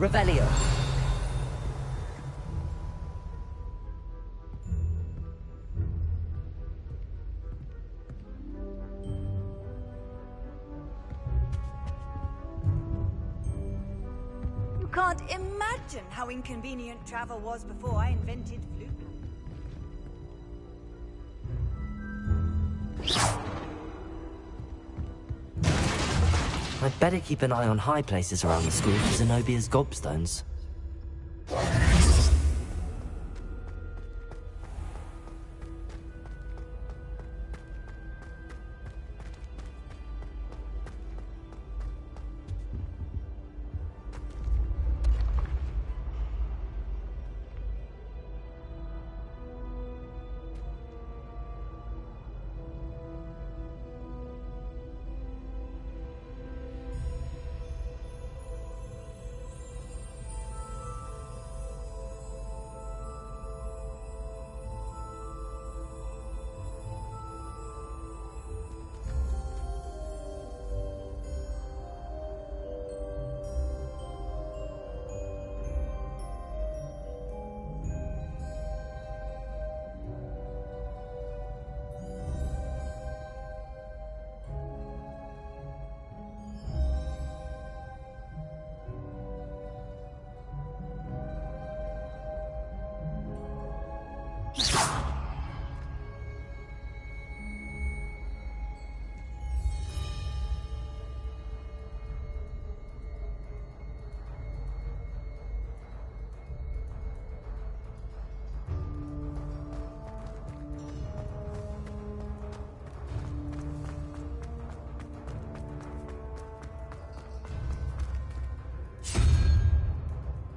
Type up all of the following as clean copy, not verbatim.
Revelio. You can't imagine how inconvenient travel was before I invented flute. I'd better keep an eye on high places around the school for Zenobia's gobstones.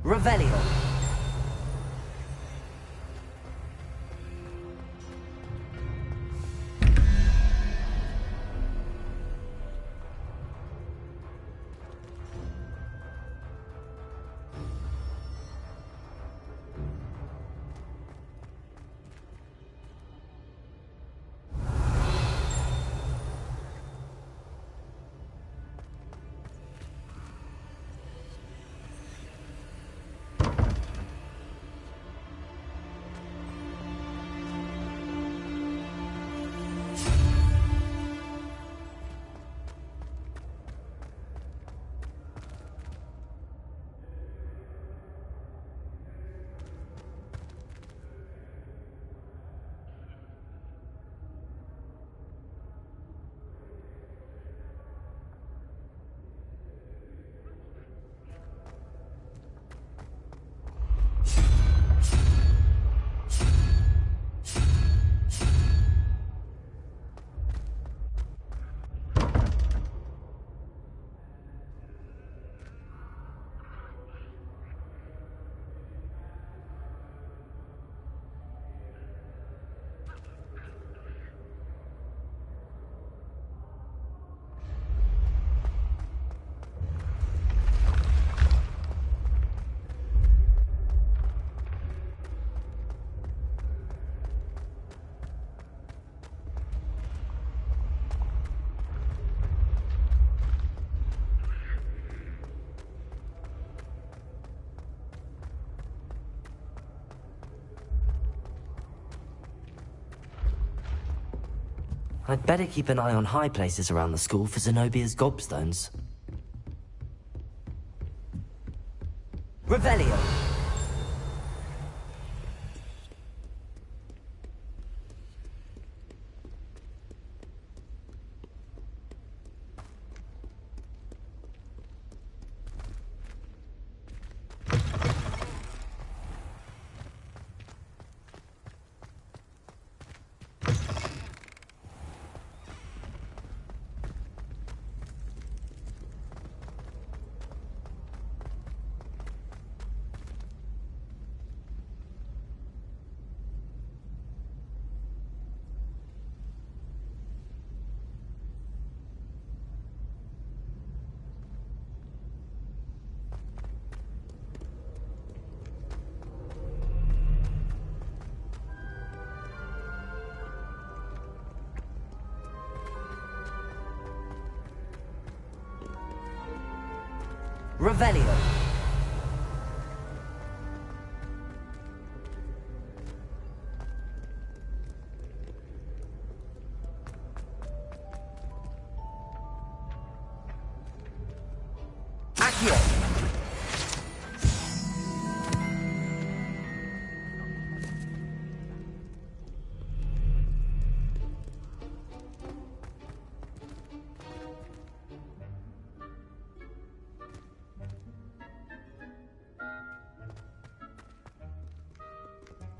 Revelio. I'd better keep an eye on high places around the school for Zenobia's gobstones. Revelio. Revelio. Accio!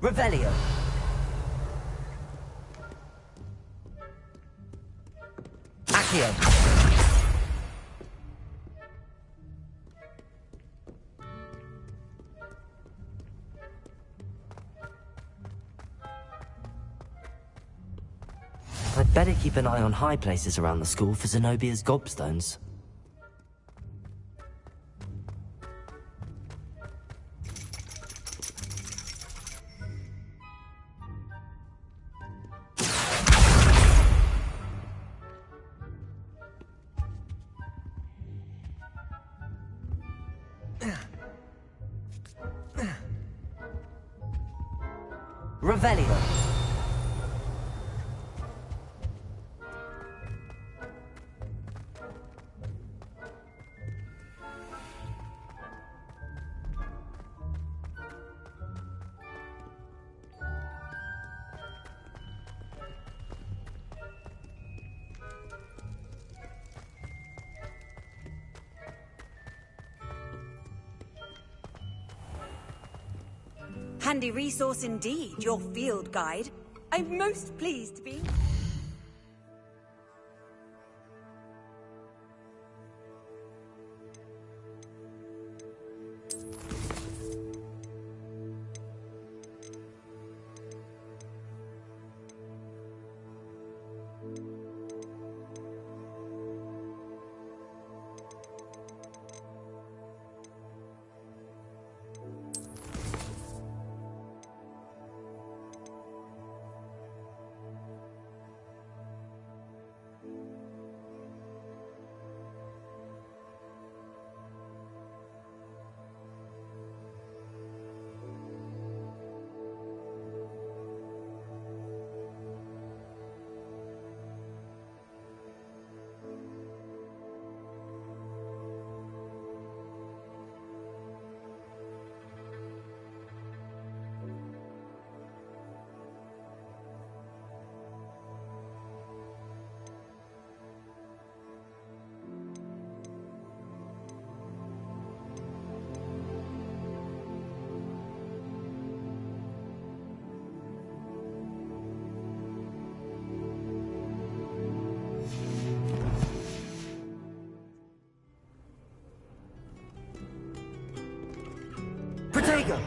Revelio. Accio. I'd better keep an eye on high places around the school for Zenobia's gobstones. Revelio. Handy resource indeed, your field guide. I'm most pleased to be... Protego!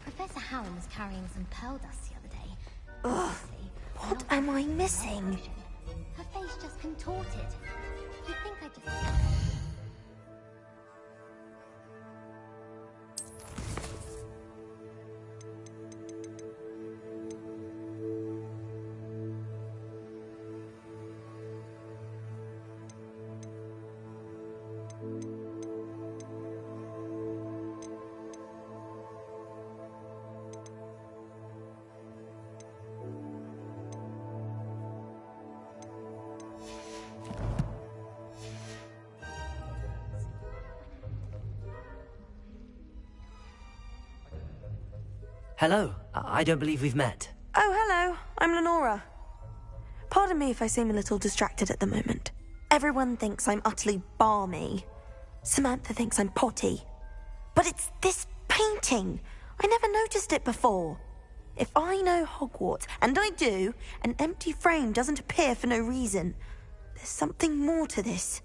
Professor Howland was carrying some pearl dust the other day. Ugh, what am I missing? Her face just contorted. You'd think I just... Hello. I don't believe we've met. Oh, hello. I'm Lenora. Pardon me if I seem a little distracted at the moment. Everyone thinks I'm utterly balmy. Samantha thinks I'm potty. But it's this painting. I never noticed it before. If I know Hogwarts, and I do, an empty frame doesn't appear for no reason. There's something more to this.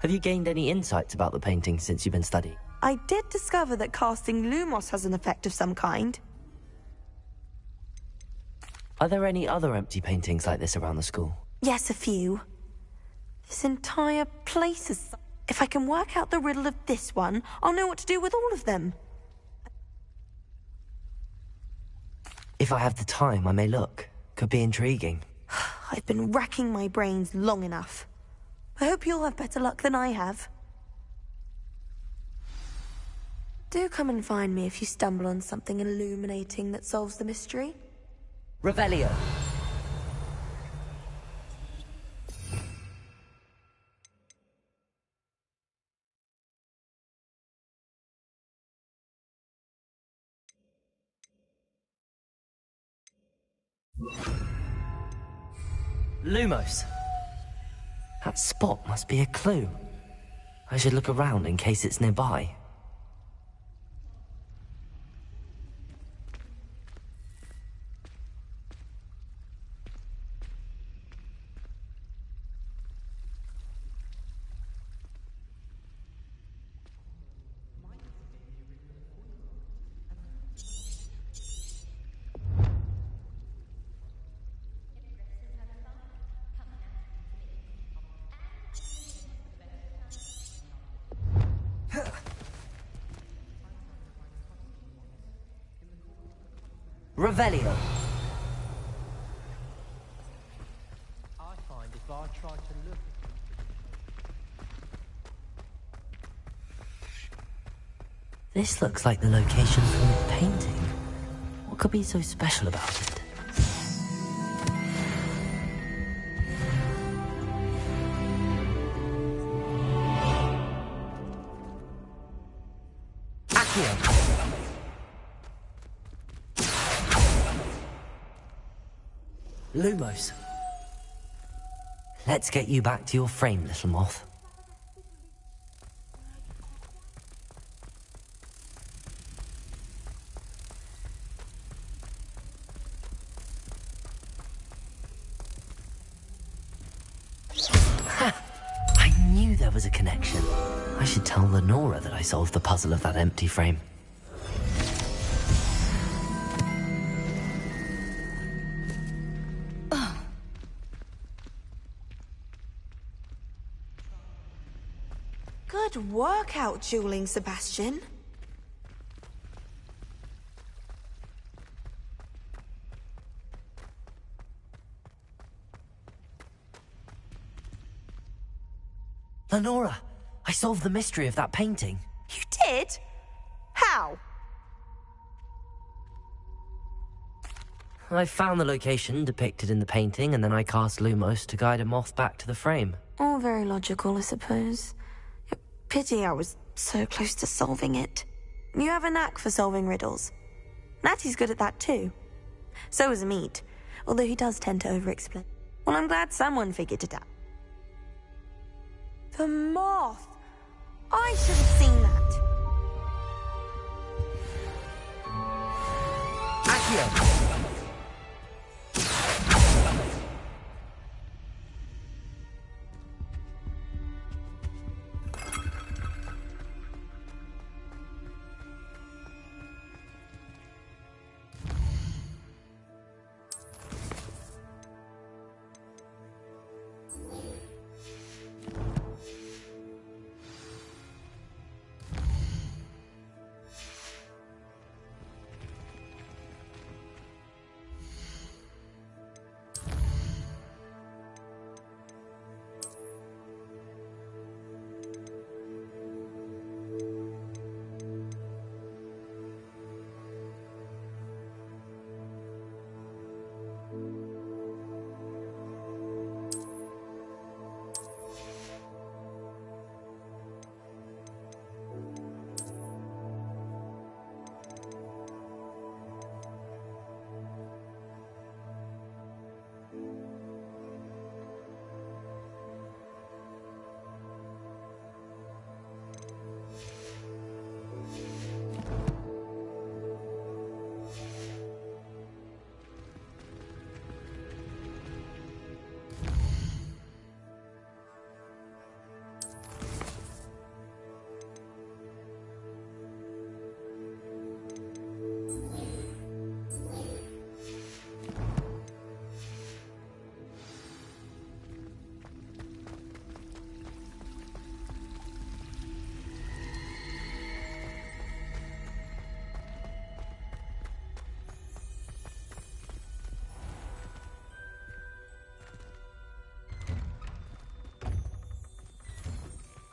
Have you gained any insights about the painting since you've been studying? I did discover that casting Lumos has an effect of some kind. Are there any other empty paintings like this around the school? Yes, a few. This entire place is... If I can work out the riddle of this one, I'll know what to do with all of them. If I have the time, I may look. Could be intriguing. I've been racking my brains long enough. I hope you'll have better luck than I have. Do come and find me if you stumble on something illuminating that solves the mystery. Revelio. Lumos. That spot must be a clue. I should look around in case it's nearby. Revelio. I find if I try to look This looks like the location from the painting. What could be so special about it? Accio. Lumos. Let's get you back to your frame, little moth. Ha! I knew there was a connection. I should tell Lenora that I solved the puzzle of that empty frame. Good work out dueling, Sebastian. Lenora, I solved the mystery of that painting. You did? How? I found the location depicted in the painting, and then I cast Lumos to guide a moth back to the frame. All very logical, I suppose. Pity I was so close to solving it. You have a knack for solving riddles. Natty's good at that too. So is Meat, although he does tend to over-explain. Well, I'm glad someone figured it out. The moth! I should have seen that. Accio!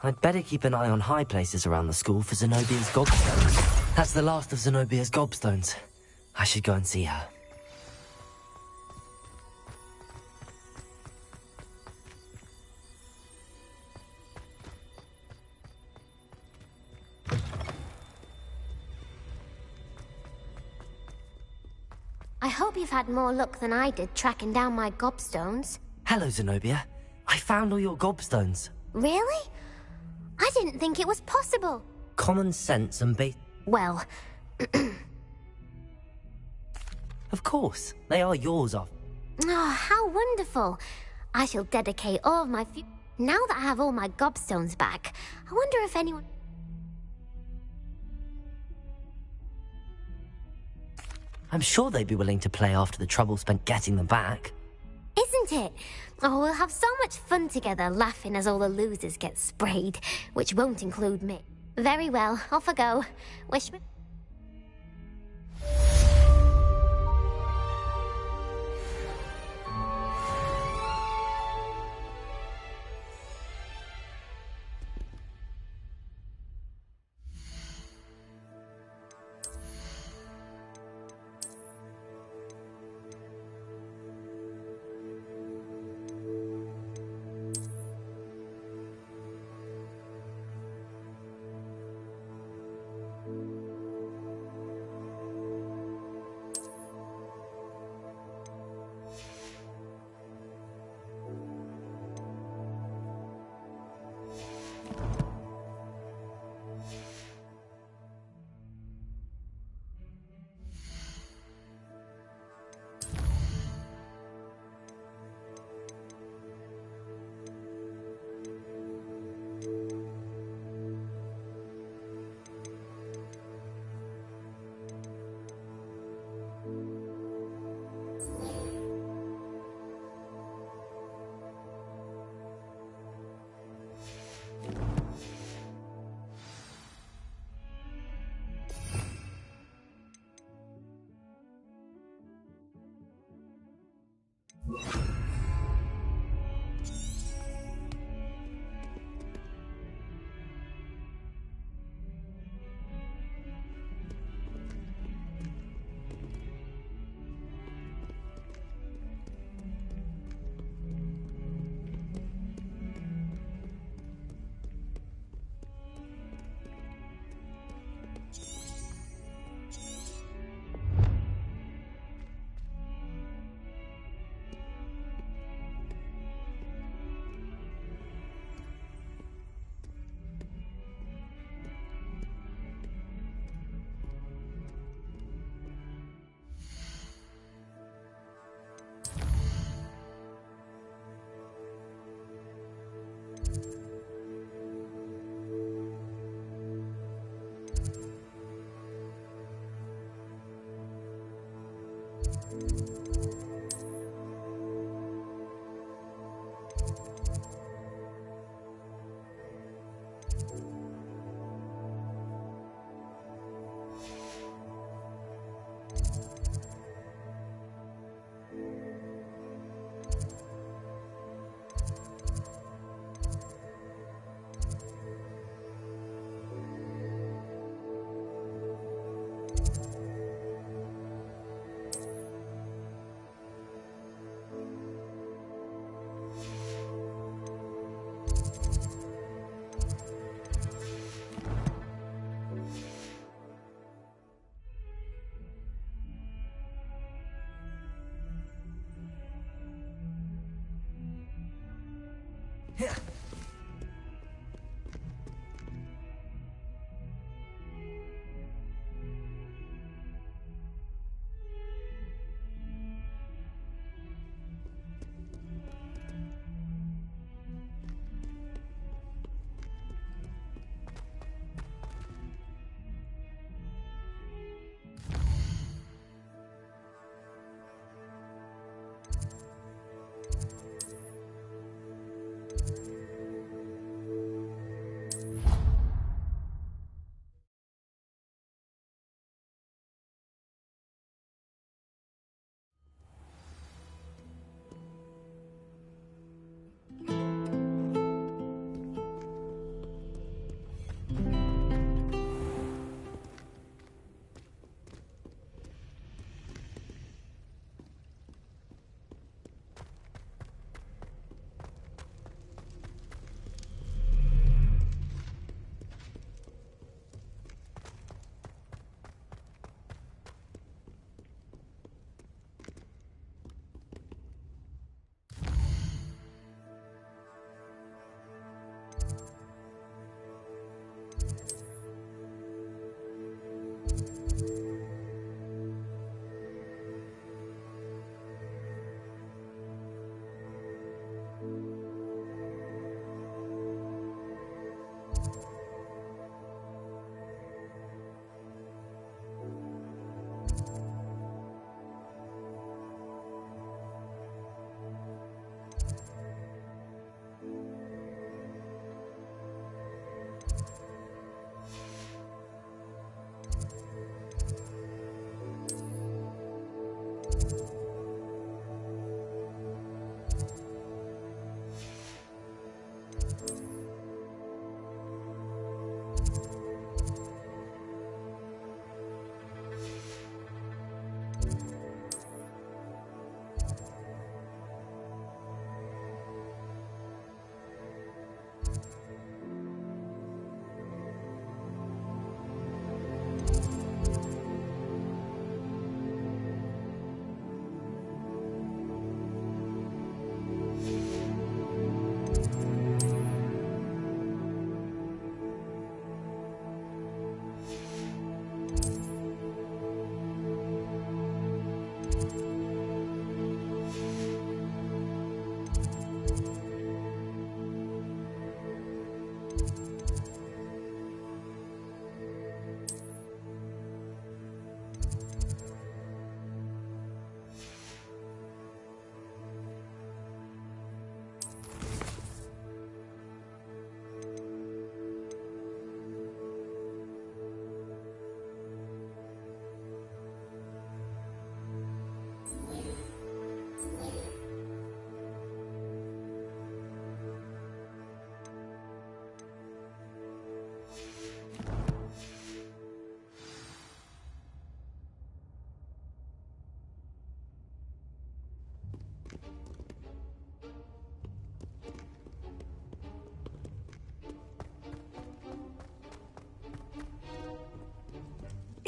I'd better keep an eye on high places around the school for Zenobia's gobstones. That's the last of Zenobia's gobstones. I should go and see her. I hope you've had more luck than I did tracking down my gobstones. Hello, Zenobia. I found all your gobstones. Really? I didn't think it was possible. Common sense and Well, Of course, they are yours oh, how wonderful. I shall dedicate all of my Now that I have all my gobstones back, I wonder if anyone... I'm sure they'd be willing to play after the trouble spent getting them back. Isn't it? Oh, we'll have so much fun together, laughing as all the losers get sprayed, which won't include me. Very well, off I go. Wish me...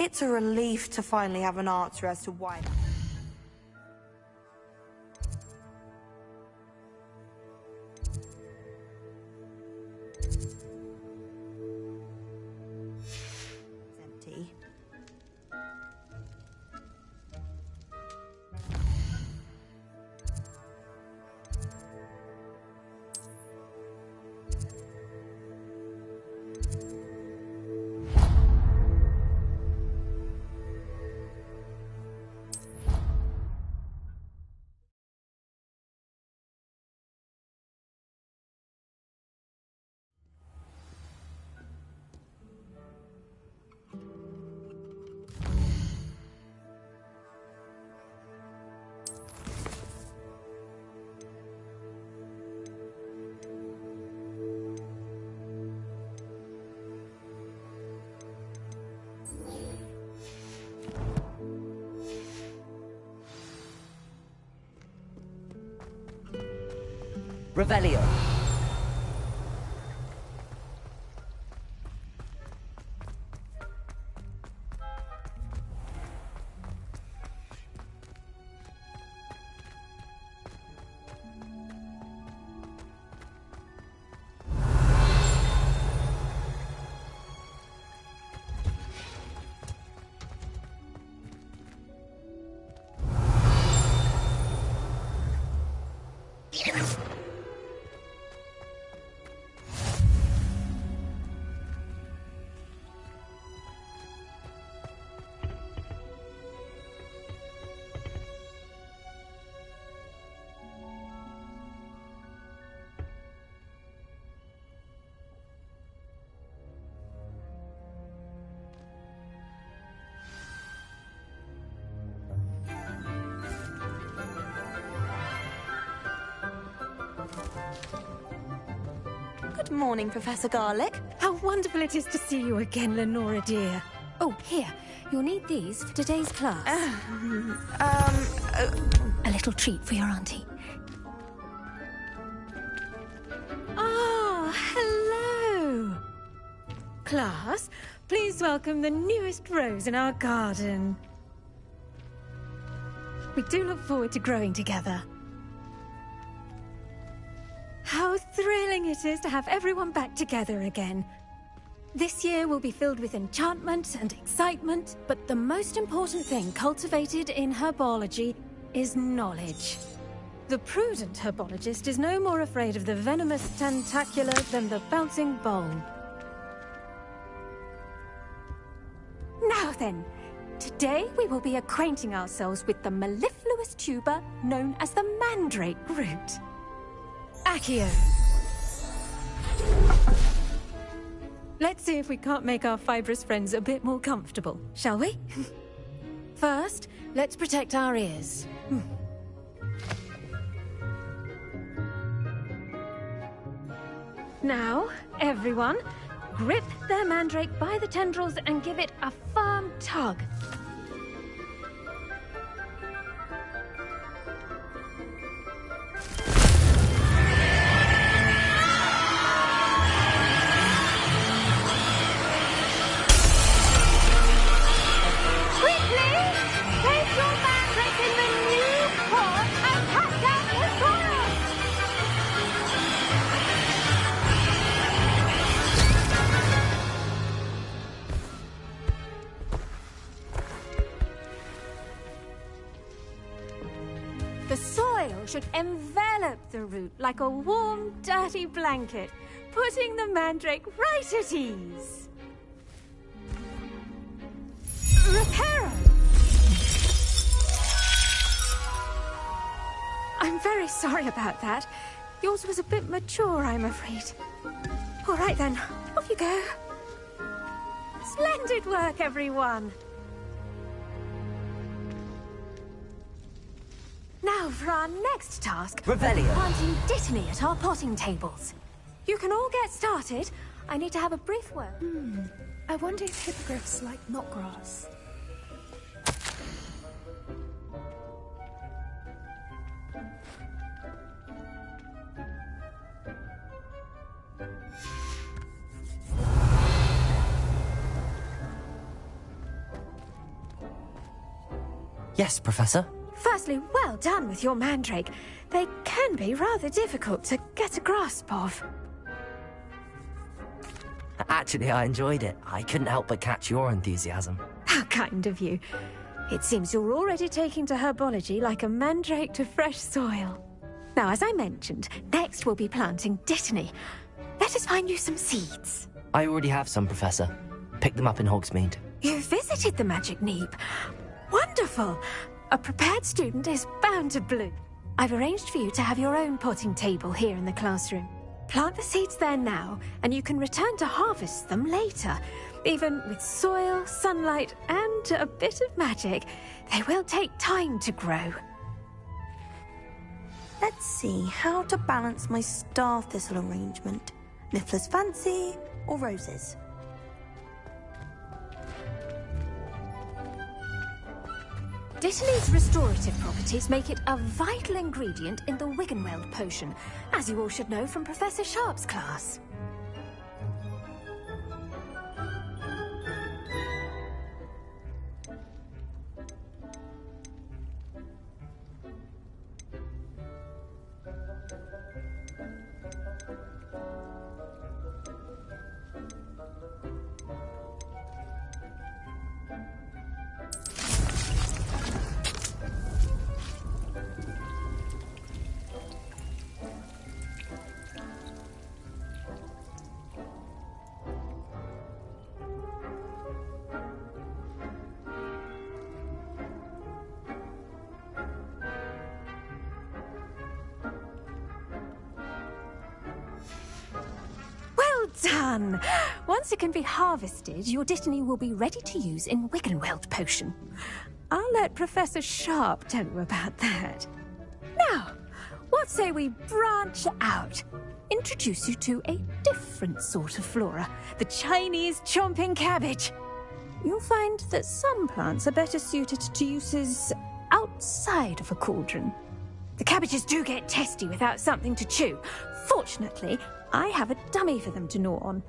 It's a relief to finally have an answer as to why. It's empty. Revelio. Good morning, Professor Garlic. How wonderful it is to see you again, Lenora dear. Oh, here. You'll need these for today's class. A little treat for your auntie. Ah, hello. Class, please welcome the newest rose in our garden. We do look forward to growing together. How thrilling it is to have everyone back together again. This year will be filled with enchantment and excitement, but the most important thing cultivated in herbology is knowledge. The prudent herbologist is no more afraid of the venomous tentacula than the bouncing bulb. Now then, today we will be acquainting ourselves with the mellifluous tuber known as the mandrake root. Accio. Let's see if we can't make our fibrous friends a bit more comfortable, shall we? First, let's protect our ears. Now, everyone, grip their mandrake by the tendrils and give it a firm tug. The soil should envelop the root like a warm, dirty blanket, putting the mandrake right at ease. Reparo! I'm very sorry about that. Yours was a bit mature, I'm afraid. All right then, off you go. Splendid work, everyone! Now for our next task. Revelio. Planting dittany at our potting tables. You can all get started. I need to have a brief word. I wonder if hippogriffs like knotgrass. Yes, Professor. Firstly, well done with your mandrake. They can be rather difficult to get a grasp of. Actually, I enjoyed it. I couldn't help but catch your enthusiasm. How kind of you. It seems you're already taking to herbology like a mandrake to fresh soil. Now, as I mentioned, next we'll be planting dittany. Let us find you some seeds. I already have some, Professor. Picked them up in Hogsmeade. You visited the Magic Neep. Wonderful! A prepared student is bound to bloom. I've arranged for you to have your own potting table here in the classroom. Plant the seeds there now, and you can return to harvest them later. Even with soil, sunlight, and a bit of magic, they will take time to grow. Let's see how to balance my star thistle arrangement. Niffler's fancy or roses? Dittany's restorative properties make it a vital ingredient in the Wiggenweld potion, as you all should know from Professor Sharp's class. Done! Once it can be harvested, your dittany will be ready to use in Wiggenweld potion. I'll let Professor Sharp tell you about that. Now, what say we branch out? Introduce you to a different sort of flora, the Chinese chomping cabbage. You'll find that some plants are better suited to uses outside of a cauldron. The cabbages do get testy without something to chew. Fortunately, I have a dummy for them to gnaw on.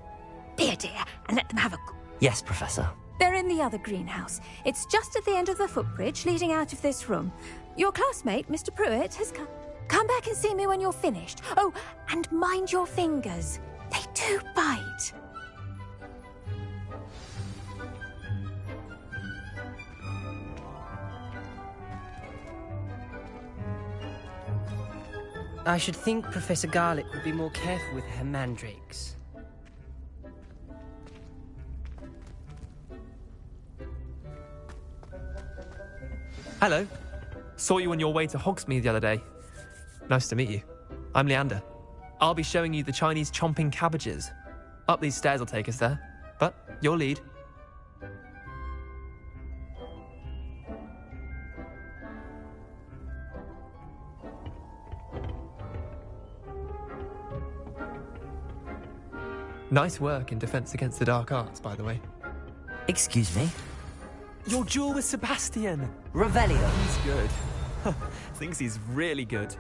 Be a dear and let them have a... Yes, Professor. They're in the other greenhouse. It's just at the end of the footbridge leading out of this room. Your classmate, Mr. Pruitt, has come. Come back and see me when you're finished. Oh, and mind your fingers. They do bite. I should think Professor Garlick would be more careful with her mandrakes. Hello. Saw you on your way to Hogsmeade the other day. Nice to meet you. I'm Leander. I'll be showing you the Chinese chomping cabbages. Up these stairs will take us there, but your lead. Nice work in Defense Against the Dark Arts, by the way. Excuse me? Your duel with Sebastian! Revelio. He's good. Thinks he's really good.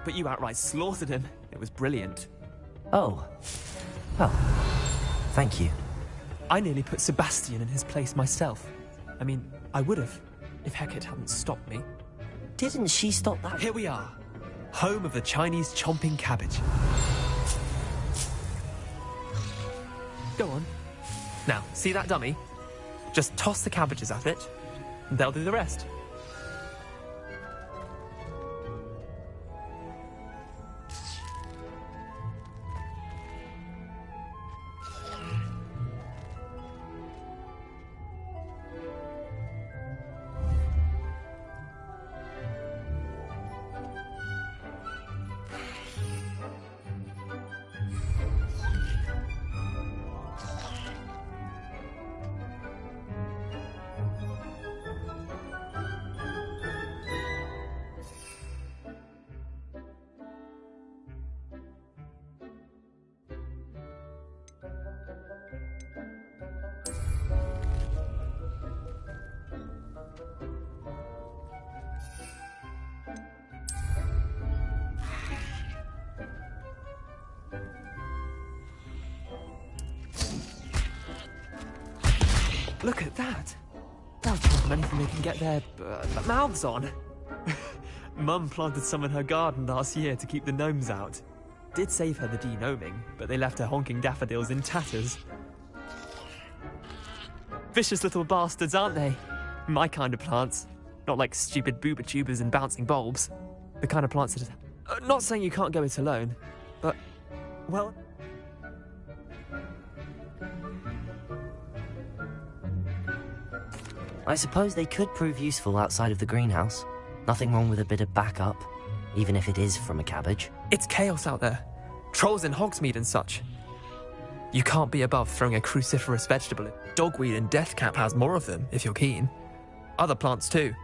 But you outright slaughtered him. It was brilliant. Oh. Well, thank you. I nearly put Sebastian in his place myself. I mean, I would have, if Hecate hadn't stopped me. Didn't she stop that? Here we are, home of the Chinese chomping cabbage. Go on. Now, see that dummy? Just toss the cabbages at it, and they'll do the rest. Look at that! They'll chomp anything they can get their mouths on. Mum planted some in her garden last year to keep the gnomes out. Did save her the de-gnoming, but they left her honking daffodils in tatters. Vicious little bastards, aren't they? My kind of plants. Not like stupid booba tubers and bouncing bulbs. The kind of plants that... not saying you can't go it alone, but... well... I suppose they could prove useful outside of the greenhouse. Nothing wrong with a bit of backup, even if it is from a cabbage. It's chaos out there. Trolls in Hogsmeade and such. You can't be above throwing a cruciferous vegetable in. Dogweed and deathcap has more of them, if you're keen. Other plants too.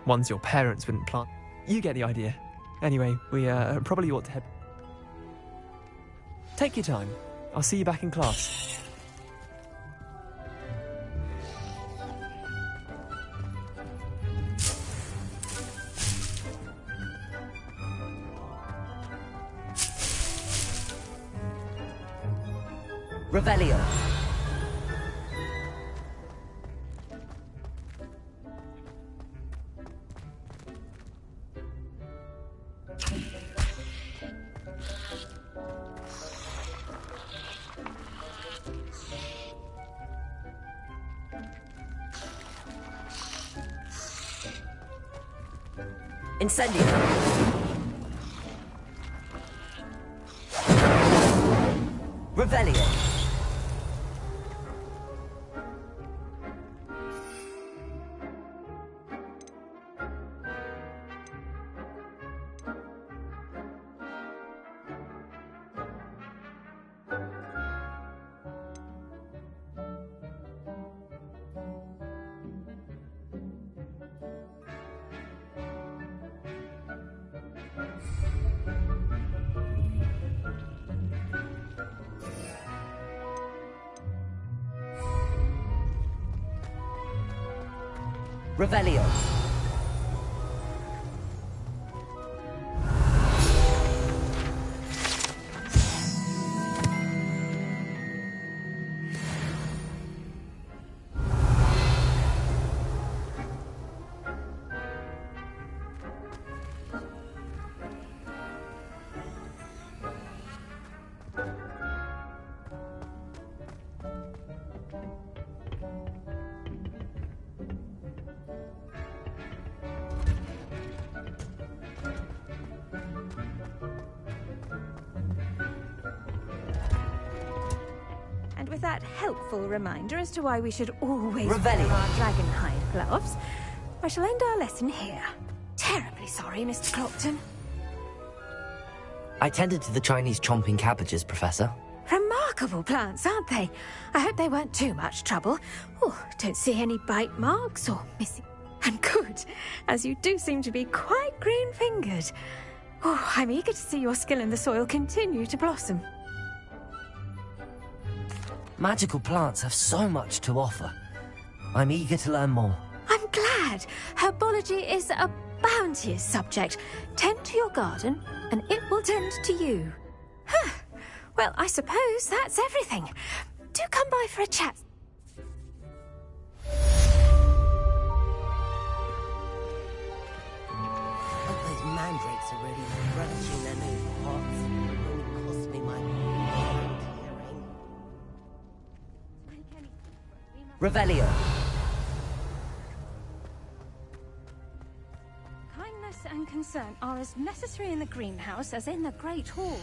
Ones your parents wouldn't plant. You get the idea. Anyway, we probably ought to head... Take your time. I'll see you back in class. Revelio. Incendio. Revelio. Revelio. With that helpful reminder as to why we should always wear Revelio. our dragonhide gloves, I shall end our lesson here. Terribly sorry, Mr. Clopton. I tended to the Chinese chomping cabbages, Professor. Remarkable plants, aren't they? I hope they weren't too much trouble. Oh, don't see any bite marks or missing. And good, as you do seem to be quite green-fingered. Oh, I'm eager to see your skill in the soil continue to blossom. Magical plants have so much to offer. I'm eager to learn more. I'm glad. Herbology is a bounteous subject. Tend to your garden, and it will tend to you. Huh. Well, I suppose that's everything. Do come by for a chat. Hope those mandrakes are really relishing their new pots. It only cost me my hearing. Revelio. Kindness and concern are as necessary in the greenhouse as in the Great Hall.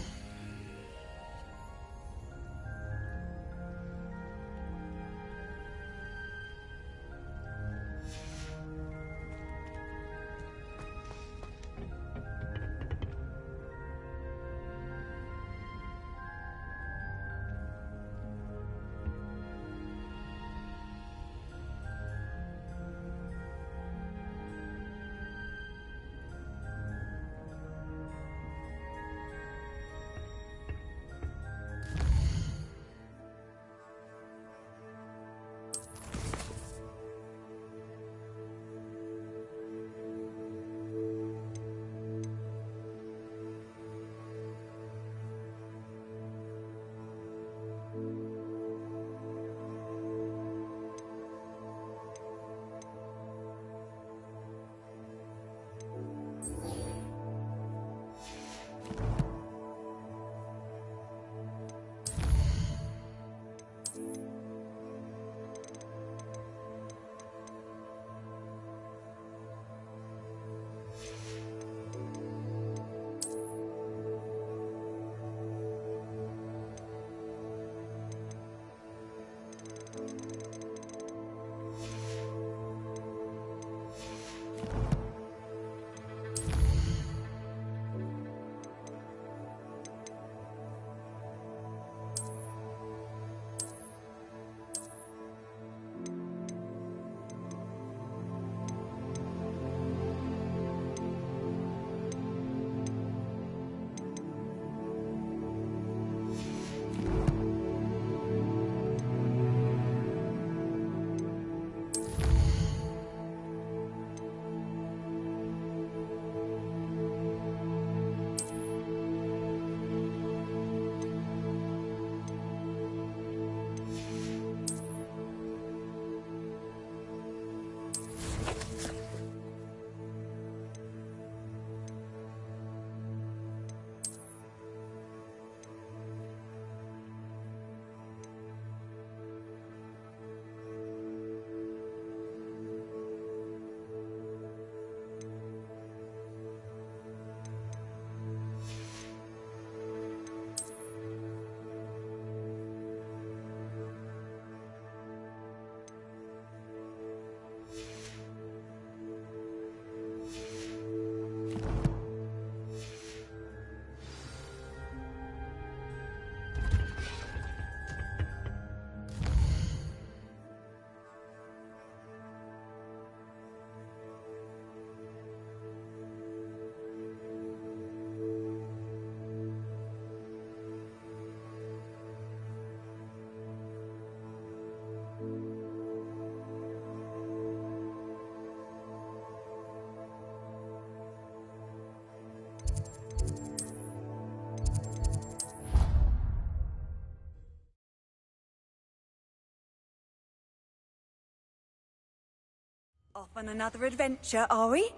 Off on another adventure, are we?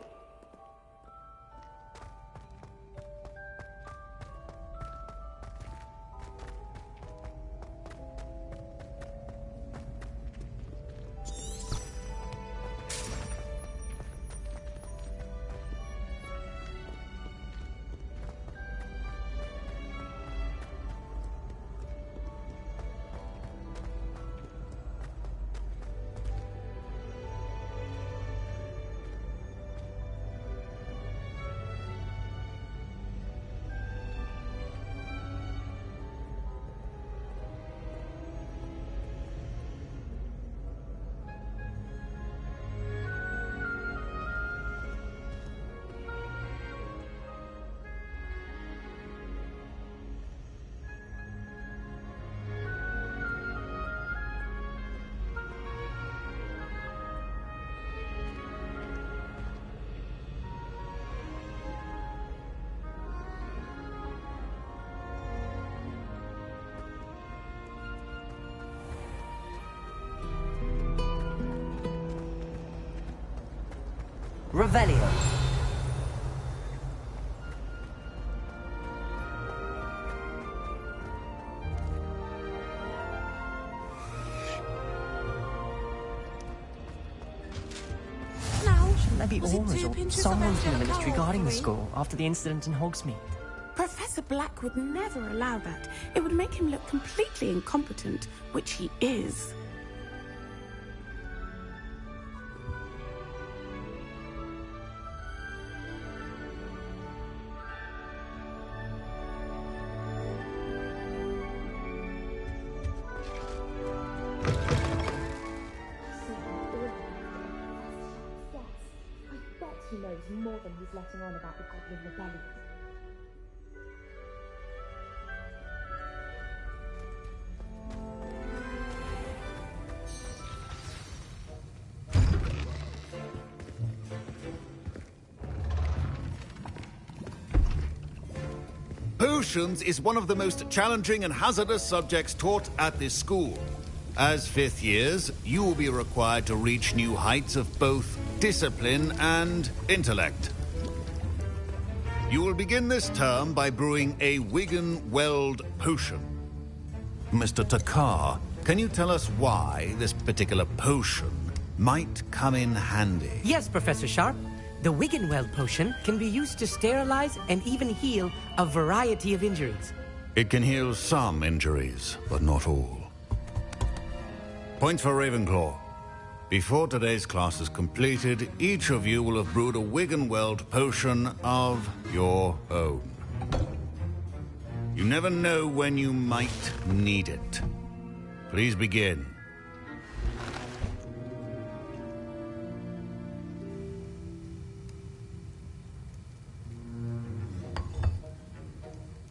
Revelio. Shouldn't there be auras or someone from the ministry guarding the school after the incident in Hogsmeade? Professor Black would never allow that. It would make him look completely incompetent, which he is. He knows more than he's letting on about the Goblin Rebellion. Potions is one of the most challenging and hazardous subjects taught at this school. As fifth years, you will be required to reach new heights of both discipline and intellect. You will begin this term by brewing a Wigan-Weld potion. Mr. Takar, can you tell us why this particular potion might come in handy? Yes, Professor Sharp. The Wigan-Weld potion can be used to sterilize and even heal a variety of injuries. It can heal some injuries, but not all. Points for Ravenclaw. Before today's class is completed, each of you will have brewed a Wigan-Weld potion of your own. You never know when you might need it. Please begin.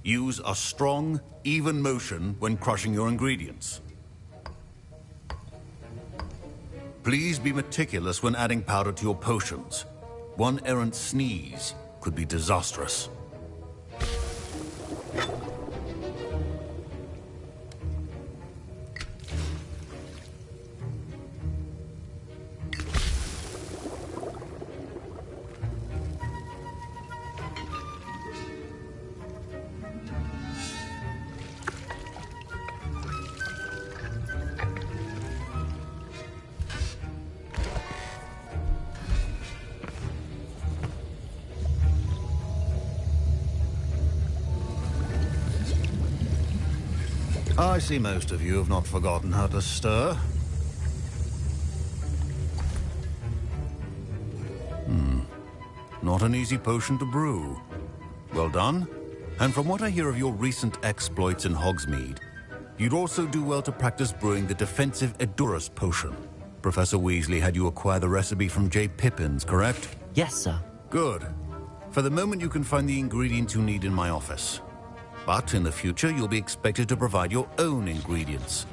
Use a strong, even motion when crushing your ingredients. Please be meticulous when adding powder to your potions. One errant sneeze could be disastrous. I see most of you have not forgotten how to stir. Not an easy potion to brew. Well done. And from what I hear of your recent exploits in Hogsmeade, you'd also do well to practice brewing the defensive Edurus potion. Professor Weasley had you acquire the recipe from J. Pippins, correct? Yes, sir. Good. For the moment, you can find the ingredients you need in my office. But in the future, you'll be expected to provide your own ingredients.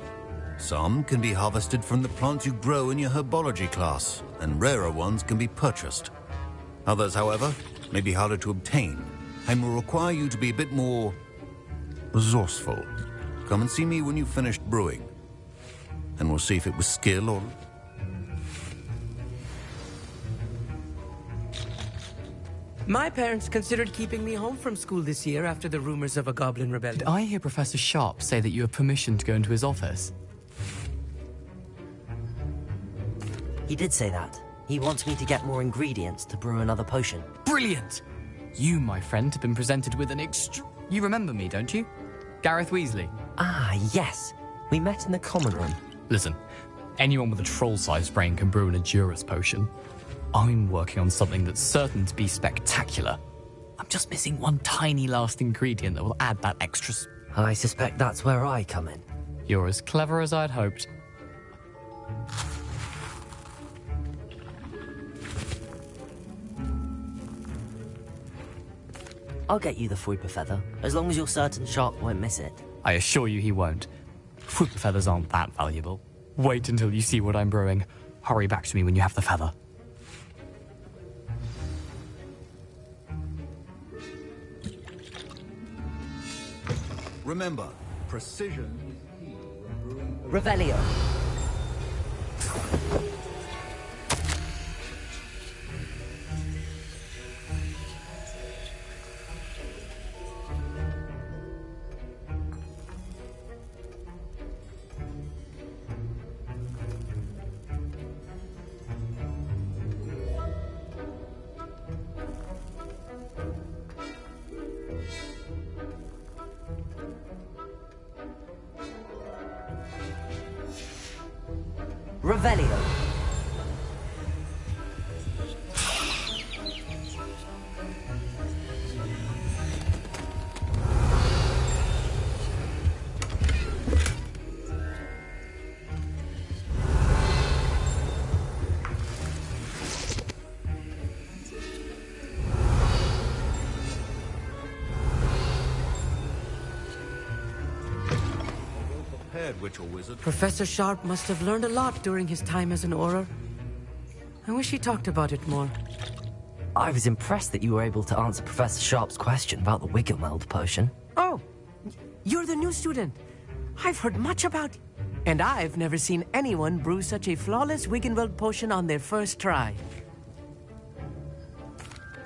Some can be harvested from the plants you grow in your herbology class, and rarer ones can be purchased. Others, however, may be harder to obtain, and will require you to be a bit more resourceful. Come and see me when you've finished brewing, and we'll see if it was skill or... My parents considered keeping me home from school this year after the rumors of a Goblin Rebellion. Did I hear Professor Sharp say that you have permission to go into his office? He did say that. He wants me to get more ingredients to brew another potion. Brilliant! You, my friend, have been presented with an You remember me, don't you? Gareth Weasley. Ah, yes. We met in the common room. Listen, anyone with a troll-sized brain can brew an Edurus potion. I'm working on something that's certain to be spectacular. I'm just missing one tiny last ingredient that will add that extra... I suspect that's where I come in. You're as clever as I'd hoped. I'll get you the Fruiper Feather, as long as you're certain Sharp won't miss it. I assure you he won't. Fruiper feathers aren't that valuable. Wait until you see what I'm brewing. Hurry back to me when you have the feather. Remember, precision is key when brewing... Revelio. Revelio. Witch or wizard. Professor Sharp must have learned a lot during his time as an Auror. I wish he talked about it more. I was impressed that you were able to answer Professor Sharp's question about the Wiggenweld potion. Oh, you're the new student. I've heard much about you. And I've never seen anyone brew such a flawless Wiggenweld potion on their first try.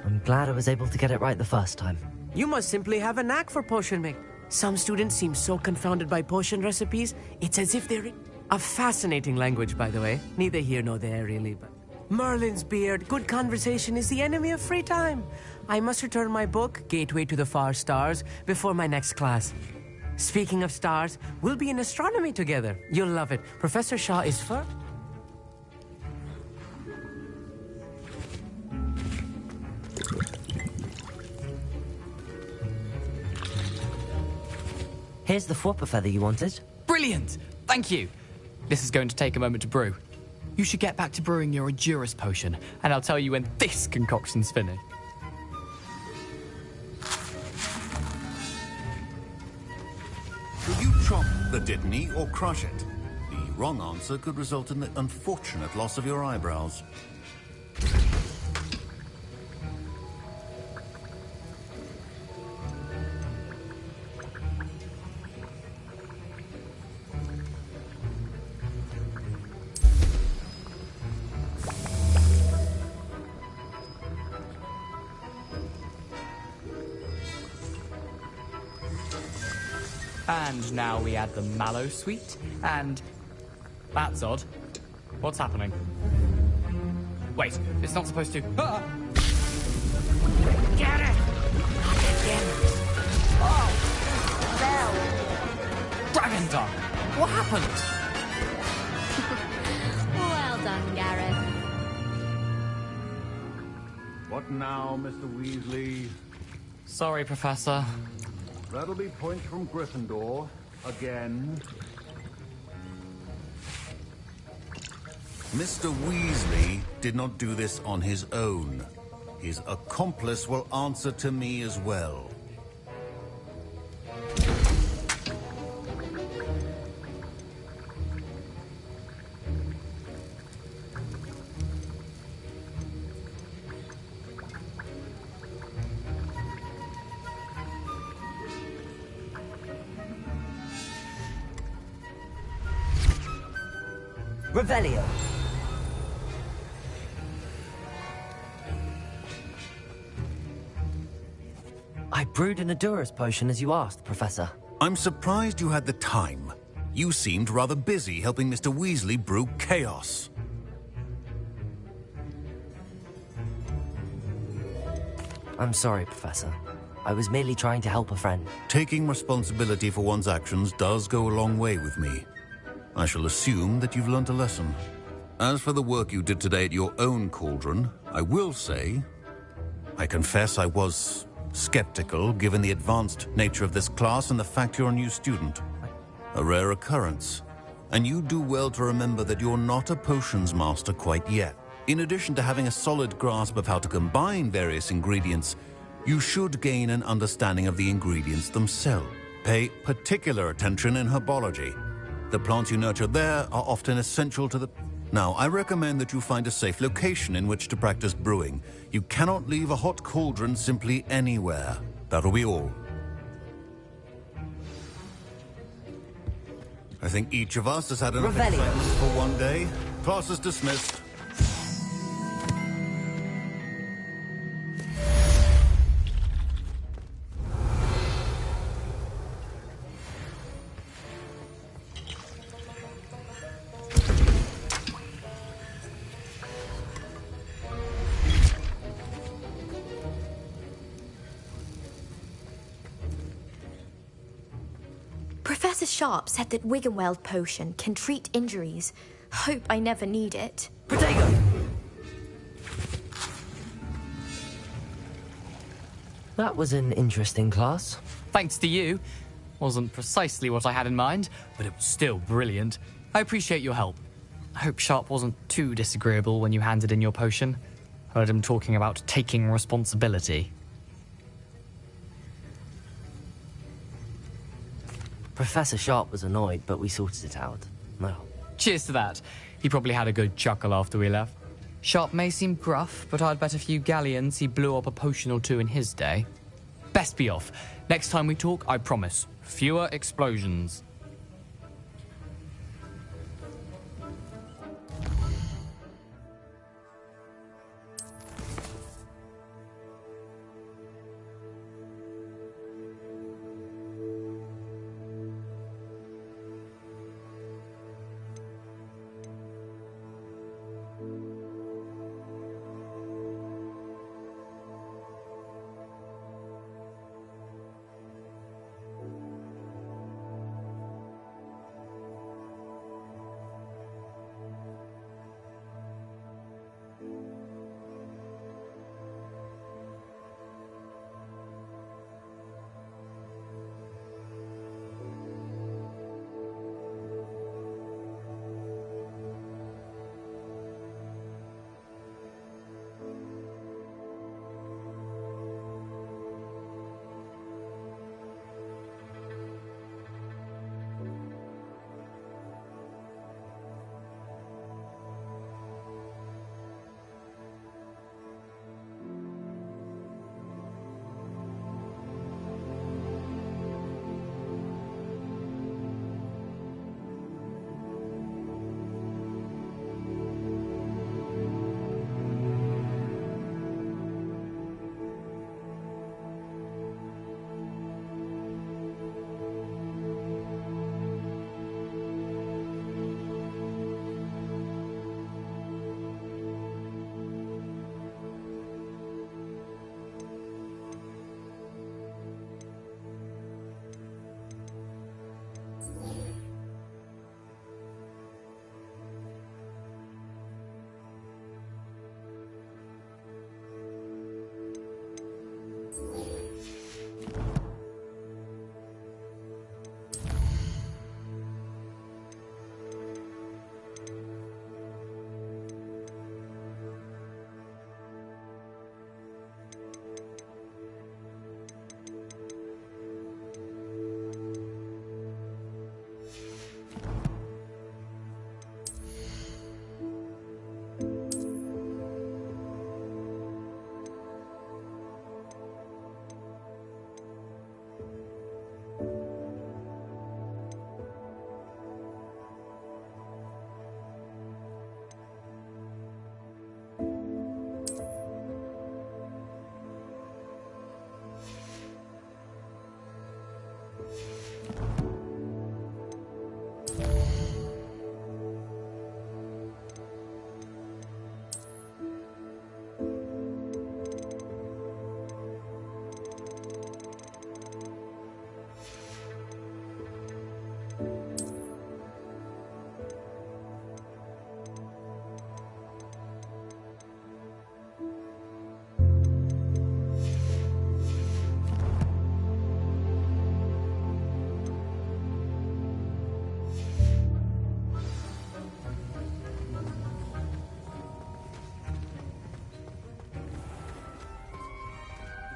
I'm glad I was able to get it right the first time. You must simply have a knack for potion making. Some students seem so confounded by potion recipes, it's as if they're... A fascinating language, by the way. Neither here nor there, really, but... Merlin's beard, good conversation is the enemy of free time. I must return my book, Gateway to the Far Stars, before my next class. Speaking of stars, we'll be in astronomy together. You'll love it. Professor Shaw is first. Here's the Fwopper feather you wanted. Brilliant! Thank you! This is going to take a moment to brew. You should get back to brewing your Endurus potion, and I'll tell you when this concoction's finished. Will you chop the Dittany or crush it? The wrong answer could result in the unfortunate loss of your eyebrows. And now we add the mallow sweet, and... That's odd. What's happening? Wait, it's not supposed to... Ah! Get it! Not again. Oh! Dragon Dog! What happened? Well done, Gareth. What now, Mr. Weasley? Sorry, Professor. That'll be points from Gryffindor. Again. Mr. Weasley did not do this on his own. His accomplice will answer to me as well. Revelio. I brewed an Endurus potion as you asked, Professor. I'm surprised you had the time. You seemed rather busy helping Mr. Weasley brew chaos. I'm sorry, Professor. I was merely trying to help a friend. Taking responsibility for one's actions does go a long way with me. I shall assume that you've learnt a lesson. As for the work you did today at your own cauldron, I will say, I confess I was skeptical given the advanced nature of this class and the fact you're a new student. A rare occurrence. And you do well to remember that you're not a potions master quite yet. In addition to having a solid grasp of how to combine various ingredients, you should gain an understanding of the ingredients themselves. Pay particular attention in herbology. The plants you nurture there are often essential to the... Now, I recommend that you find a safe location in which to practice brewing. You cannot leave a hot cauldron simply anywhere. That'll be all. I think each of us has had enough excitement for one day. Class is dismissed. Professor Sharp said that Wiggenweld potion can treat injuries. Hope I never need it. Protego! That was an interesting class. Thanks to you. Wasn't precisely what I had in mind, but it was still brilliant. I appreciate your help. I hope Sharp wasn't too disagreeable when you handed in your potion. Heard him talking about taking responsibility. Professor Sharp was annoyed, but we sorted it out. No. Cheers to that. He probably had a good chuckle after we left. Sharp may seem gruff, but I'd bet a few galleons he blew up a potion or two in his day. Best be off. Next time we talk, I promise, fewer explosions.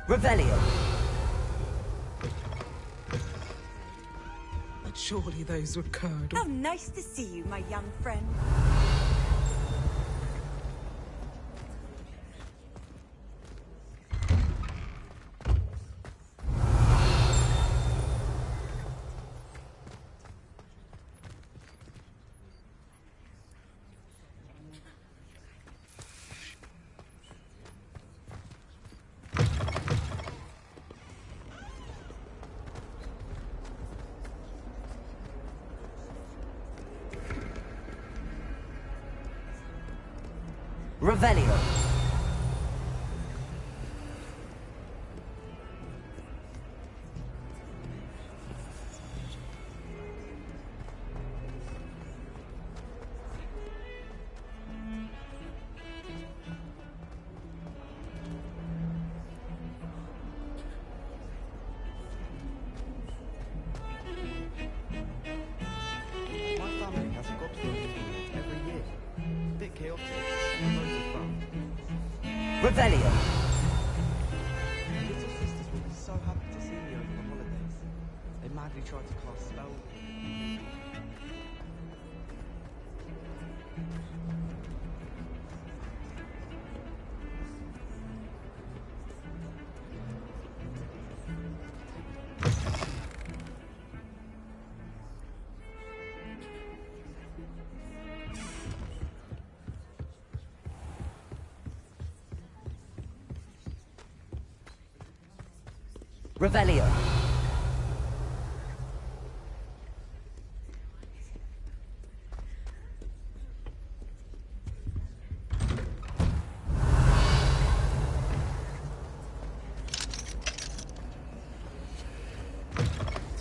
Revelio. But surely those were curdle. How nice to see you, my young friend. Revelio. Revelio. Little sisters will be so happy to see me over the holidays. They madly tried to cast spells. Revelio.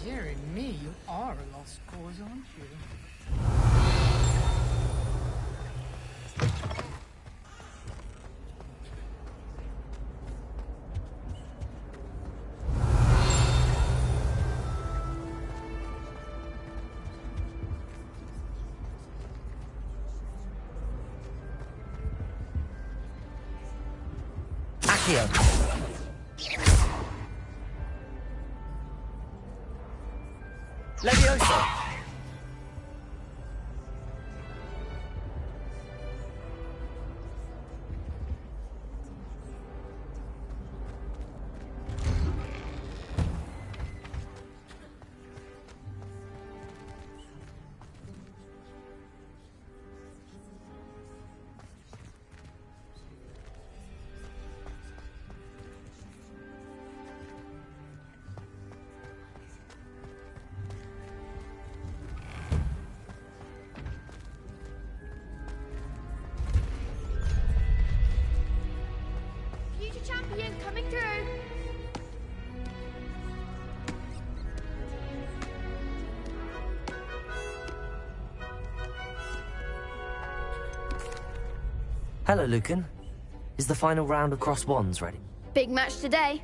Dearie me, you are a lost cause, aren't you? Accio. Levioso. Future champion coming through. Hello, Lucan. Is the final round across wands ready? Big match today.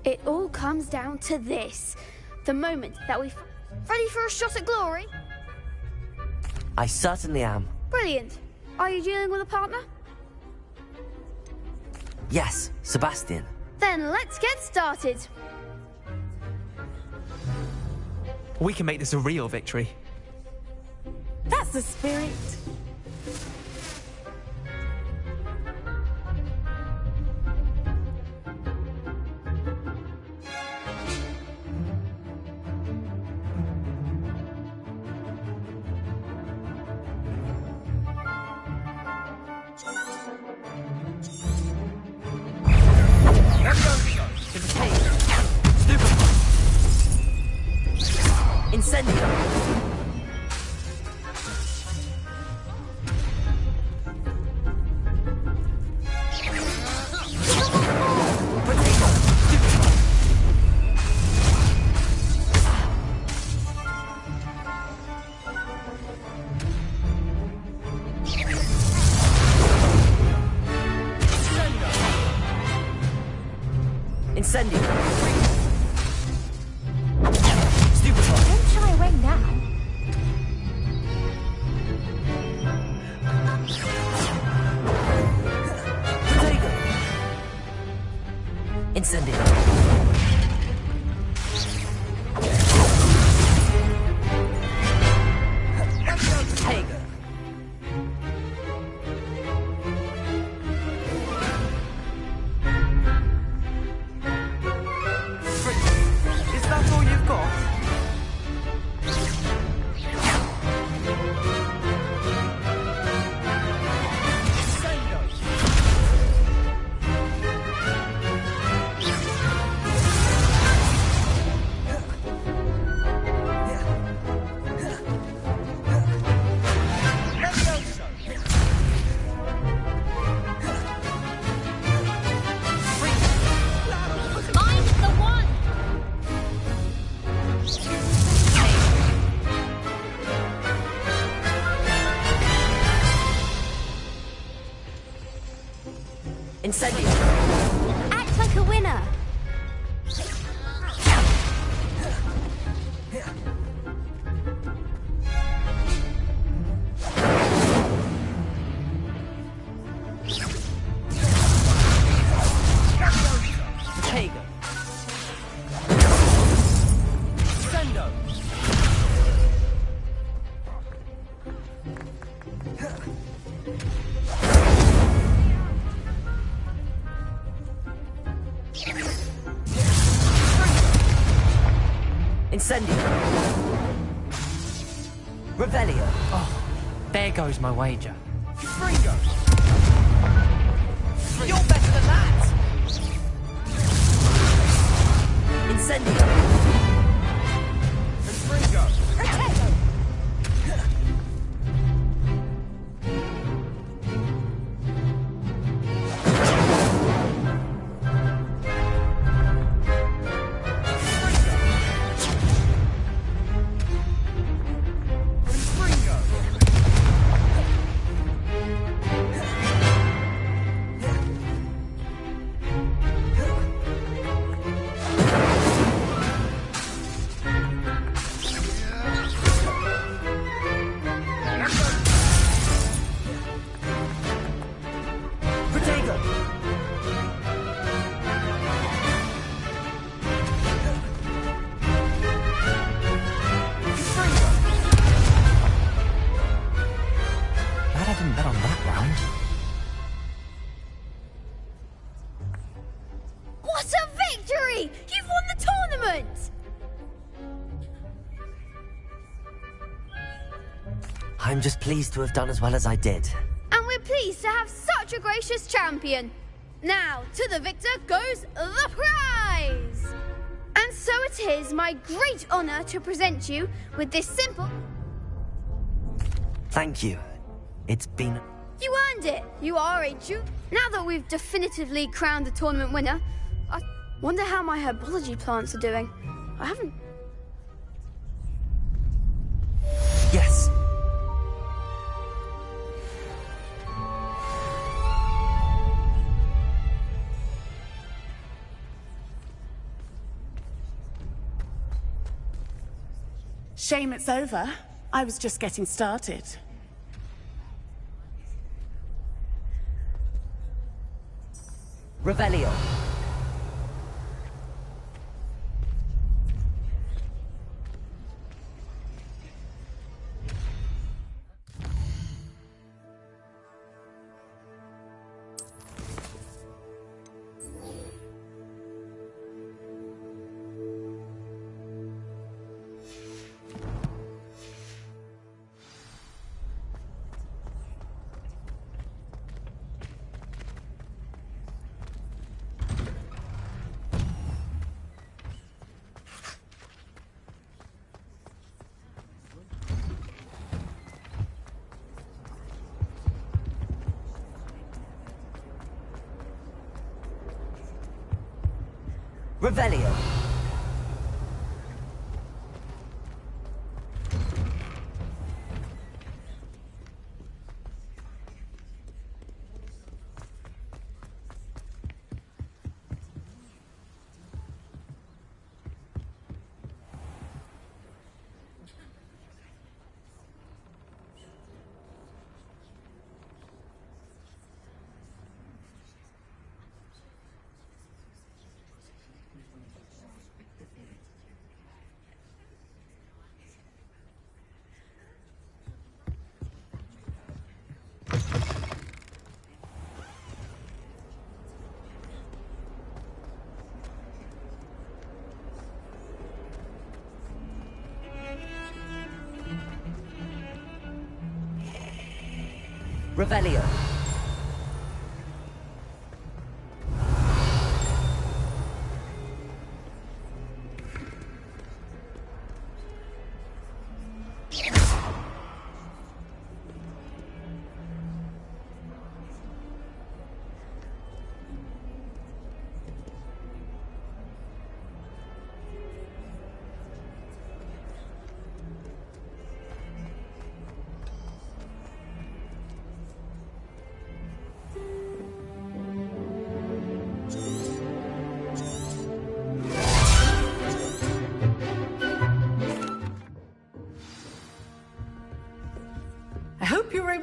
It all comes down to this. The moment that we... Ready for a shot at glory? I certainly am. Brilliant. Are you dealing with a partner? Yes, Sebastian. Then let's get started. We can make this a real victory. That's the spirit. Incendio! Incendio! Don't shy away now. Incendio. Revelio. Oh, there goes my wager. Fringo. You're better than that. Incendio. And Fringo. I'm just pleased to have done as well as I did. And we're pleased to have such a gracious champion. Now, to the victor goes the prize! And so it is my great honor to present you with this simple... Thank you. It's been... You earned it! You are a Jew. Now that we've definitively crowned the tournament winner, I wonder how my herbology plants are doing. I haven't... Yes. Shame it's over. I was just getting started. Revelio. Revelio. Revelio.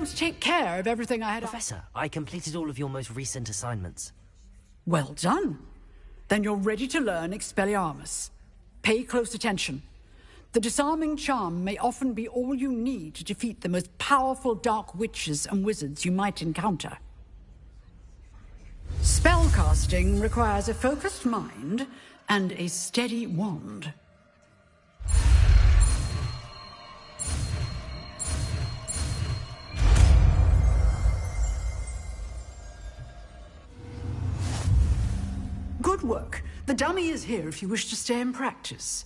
able to take care of everything I had... Professor, I completed all of your most recent assignments. Well done. Then you're ready to learn Expelliarmus. Pay close attention. The disarming charm may often be all you need to defeat the most powerful dark witches and wizards you might encounter. Spellcasting requires a focused mind and a steady wand. Good work. The dummy is here if you wish to stay and practice.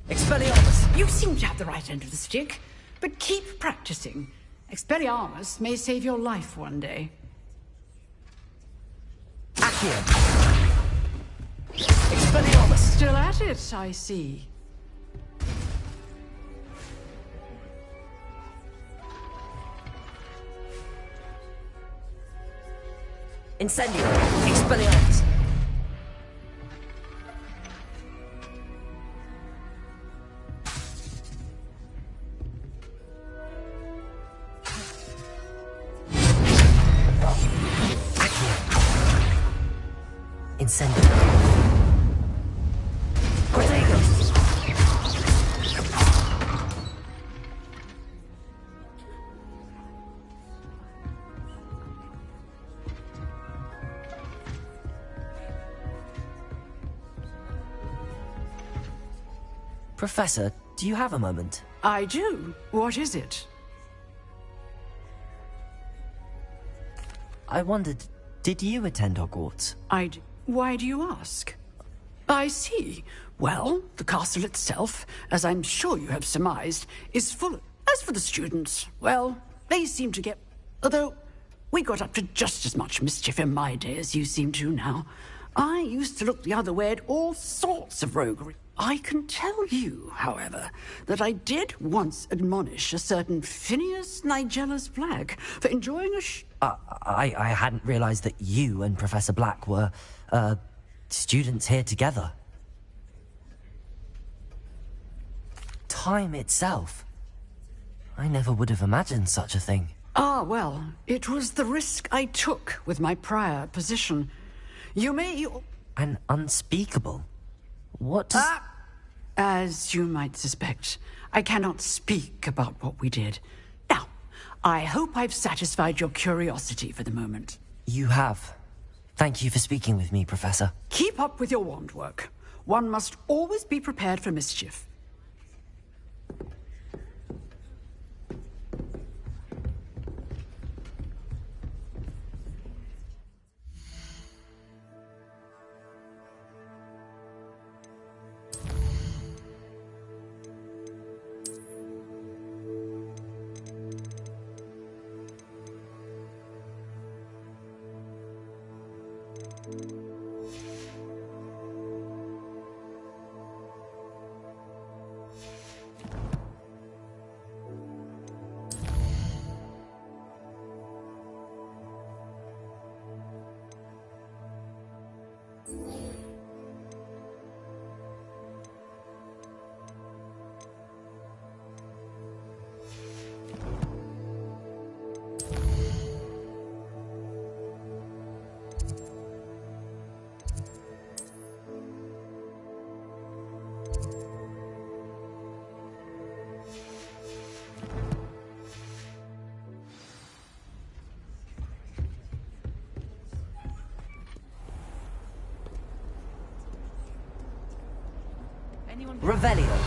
Expelliarmus! You seem to have the right end of the stick, but keep practicing. Expelliarmus may save your life one day. Accio! Expelliarmus! Still at it, I see. Incendio! Expelliarmus! Incendio. Protego. Professor, do you have a moment? I do. What is it? I wondered, did you attend Hogwarts? Why do you ask? I see. Well, the castle itself, as I'm sure you have surmised, is full. As for the students, well, they seem to get... Although, we got up to just as much mischief in my day as you seem to now. I used to look the other way at all sorts of roguery. I can tell you, however, that I did once admonish a certain Phineas Nigellus Black for enjoying a I hadn't realized that you and Professor Black were, students here together. Time itself. I never would have imagined such a thing. Ah, well, it was the risk I took with my prior position. You may... An unspeakable... What does... As you might suspect, I cannot speak about what we did. Now, I hope I've satisfied your curiosity for the moment. You have. Thank you for speaking with me, Professor. Keep up with your wand work. One must always be prepared for mischief. Revelio.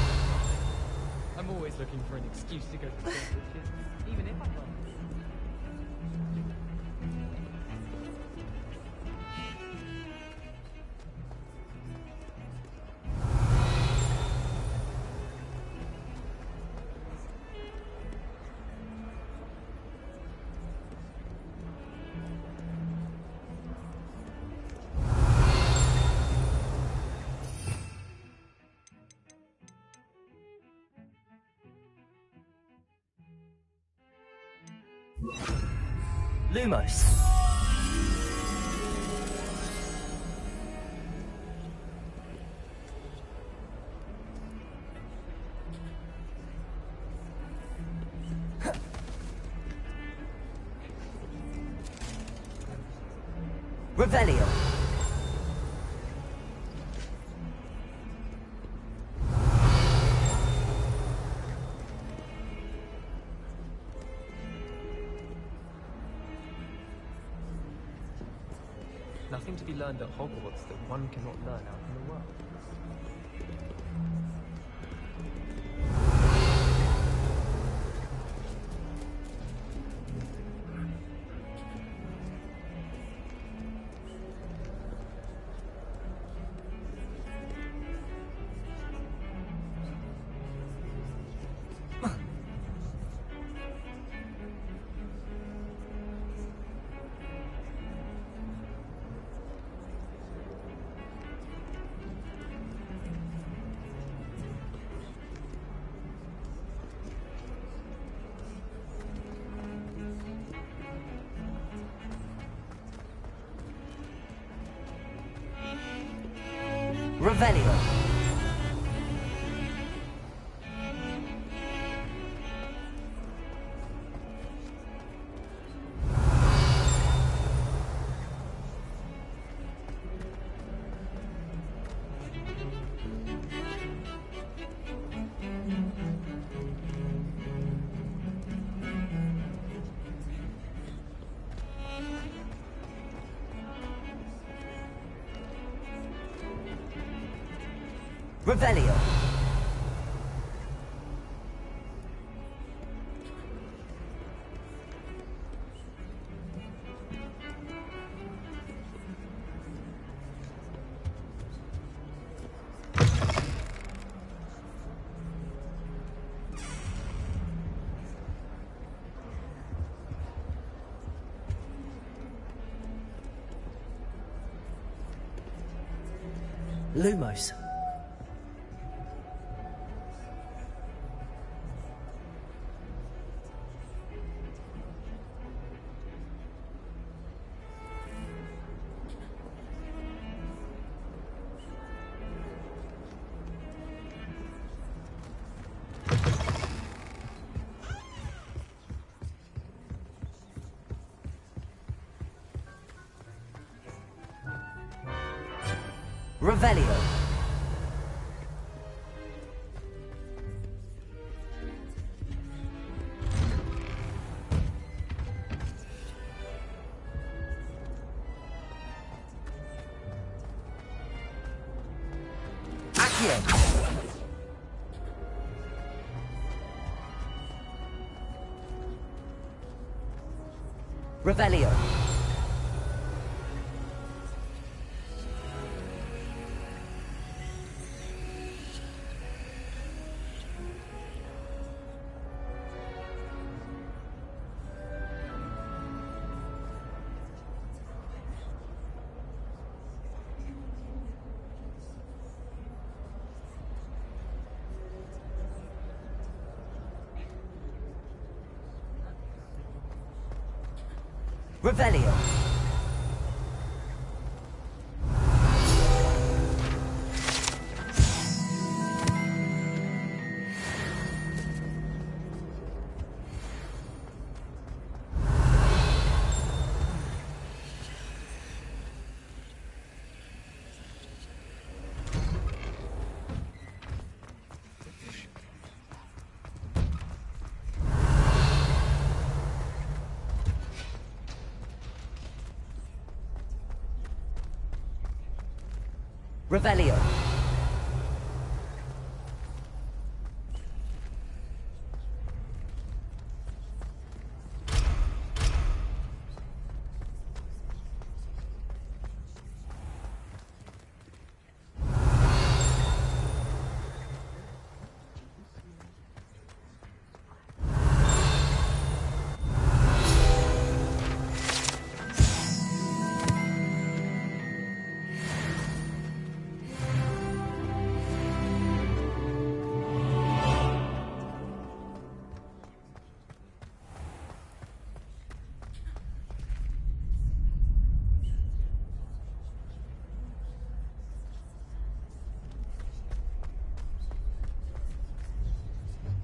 I'm always looking for an excuse to go to bed with kids, even if I'm not. Lumos. Revelio. Nothing to be learned at Hogwarts that one cannot learn out in the world. Revelio. Revelio. Lumos. Revelio. Accio. Revelio. Revelio. Revelio.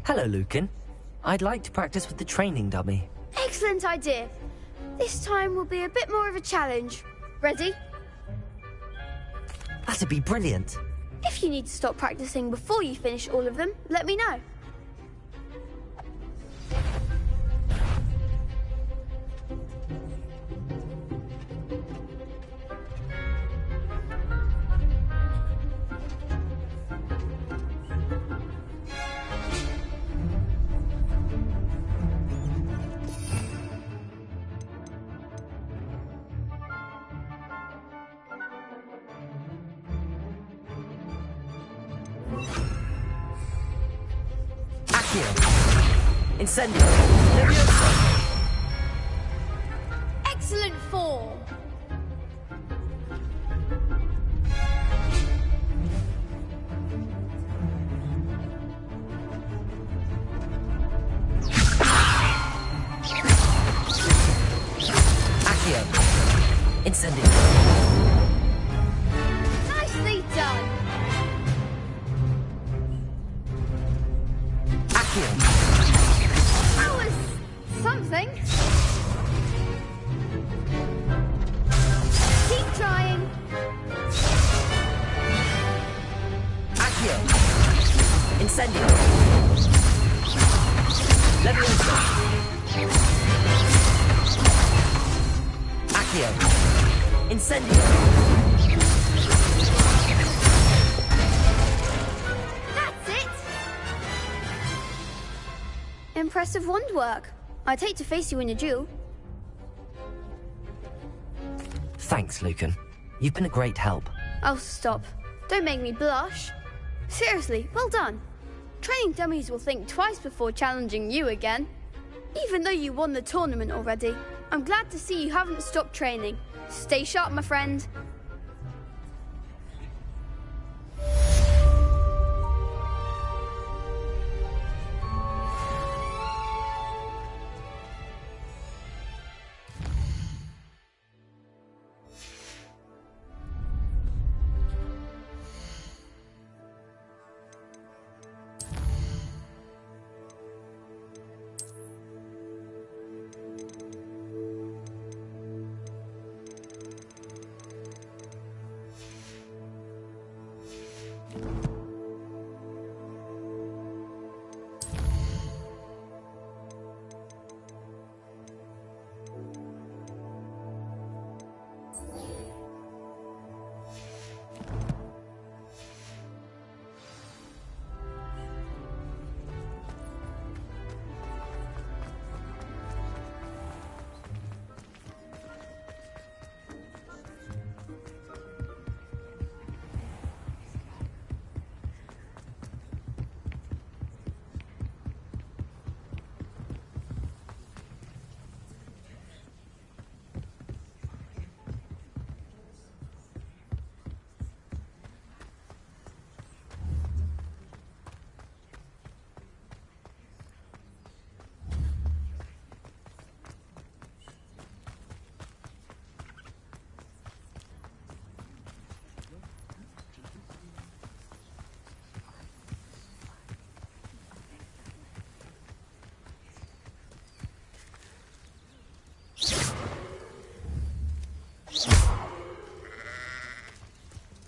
Hello, Lucan. I'd like to practice with the training dummy. Excellent idea. This time will be a bit more of a challenge. Ready? That'd be brilliant. If you need to stop practicing before you finish all of them, let me know. Incendio! Leviosa! Excellent form! Accio! Incendio! Nicely done! Accio! That was something. Keep trying. Accio! Incendio! Leviosa! Accio! Incendio! That's it. Impressive wand work. I'd hate to face you in a duel. Thanks, Lucan. You've been a great help. Oh, stop. Don't make me blush. Seriously, well done. Training dummies will think twice before challenging you again. Even though you won the tournament already, I'm glad to see you haven't stopped training. Stay sharp, my friend.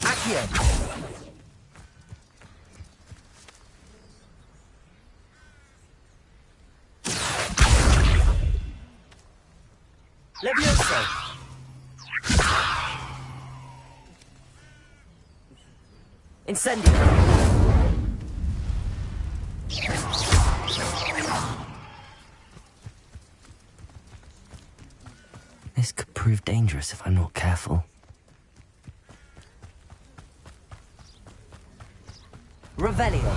Accio! Leviosa! Incendio! This could prove dangerous if I'm not careful. Revelio!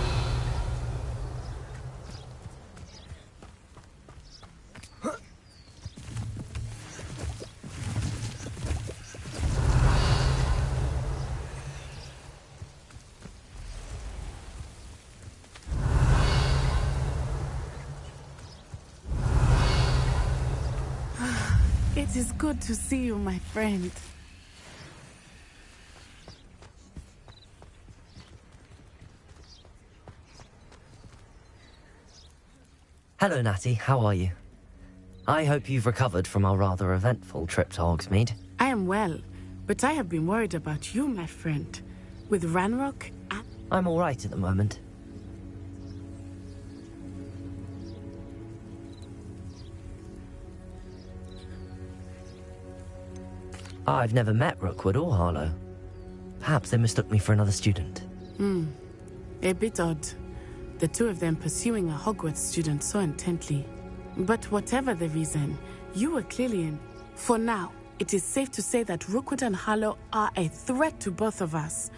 It is good to see you, my friend. Hello, Natty. How are you? I hope you've recovered from our rather eventful trip to Hogsmeade. I am well, but I have been worried about you, my friend. With Ranrock and... I'm all right at the moment. I've never met Rookwood or Harlow. Perhaps they mistook me for another student. A bit odd. The two of them pursuing a Hogwarts student so intently. But whatever the reason, you were clearly in. For now, it is safe to say that Rookwood and Harlow are a threat to both of us.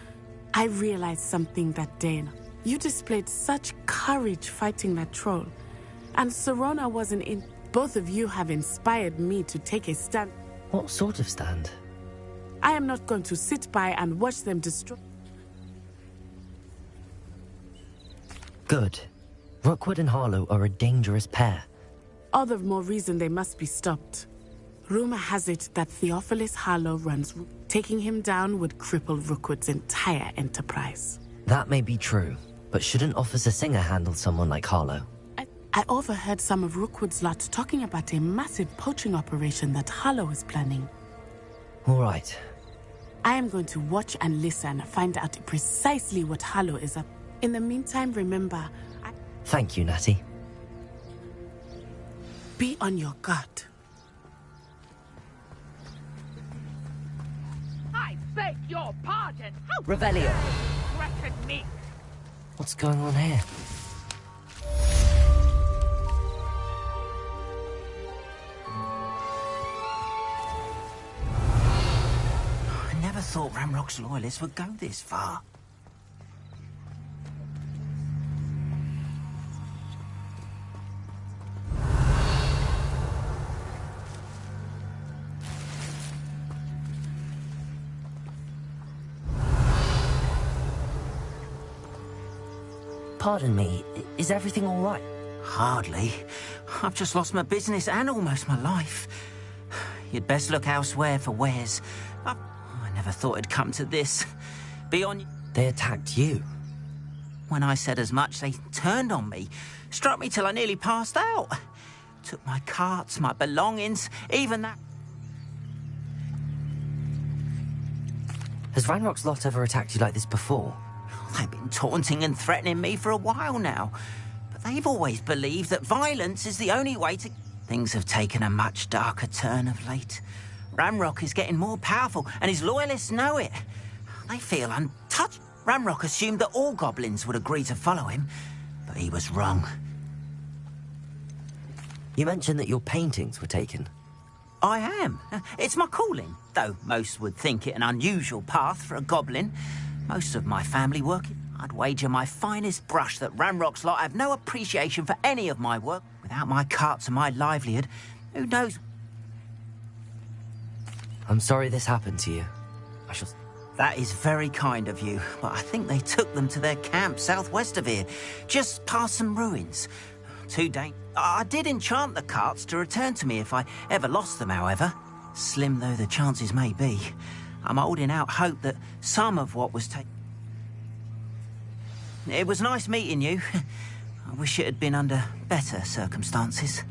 I realized something that day. You displayed such courage fighting that troll. And Serona wasn't in. Both of you have inspired me to take a stand. What sort of stand? I am not going to sit by and watch them destroy. Good. Rookwood and Harlow are a dangerous pair. All the more reason they must be stopped. Rumor has it that Theophilus Harlow runs. Taking him down would cripple Rookwood's entire enterprise. That may be true, but shouldn't Officer Singer handle someone like Harlow? I overheard some of Rookwood's lot talking about a massive poaching operation that Harlow is planning. All right. I am going to watch and listen, find out precisely what Harlow is up. In the meantime, remember... Thank you, Natty. Be on your guard. I beg your pardon. How Revelio. threaten me? What's going on here? I never thought Ranrock's loyalists would go this far. Pardon me, is everything all right? Hardly. I've just lost my business and almost my life. You'd best look elsewhere for wares. I never thought it'd come to this. Be on... They attacked you? When I said as much, they turned on me. Struck me till I nearly passed out. Took my carts, my belongings, even that... Has Ranrock's lot ever attacked you like this before? They've been taunting and threatening me for a while now. But they've always believed that violence is the only way to... Things have taken a much darker turn of late. Ranrock is getting more powerful, and his loyalists know it. They feel untouched. Ranrock assumed that all goblins would agree to follow him, but he was wrong. You mentioned that your paintings were taken. I am. It's my calling, though most would think it an unusual path for a goblin. Most of my family work. I'd wager my finest brush that Ranrock's lot have no appreciation for any of my work. Without my carts and my livelihood, who knows? I'm sorry this happened to you. I shall... That is very kind of you, but I think they took them to their camp southwest of here, just past some ruins. Too dangerous. I did enchant the carts to return to me if I ever lost them, however. Slim though the chances may be, I'm holding out hope that some of what was taken... It was nice meeting you. I wish it had been under better circumstances.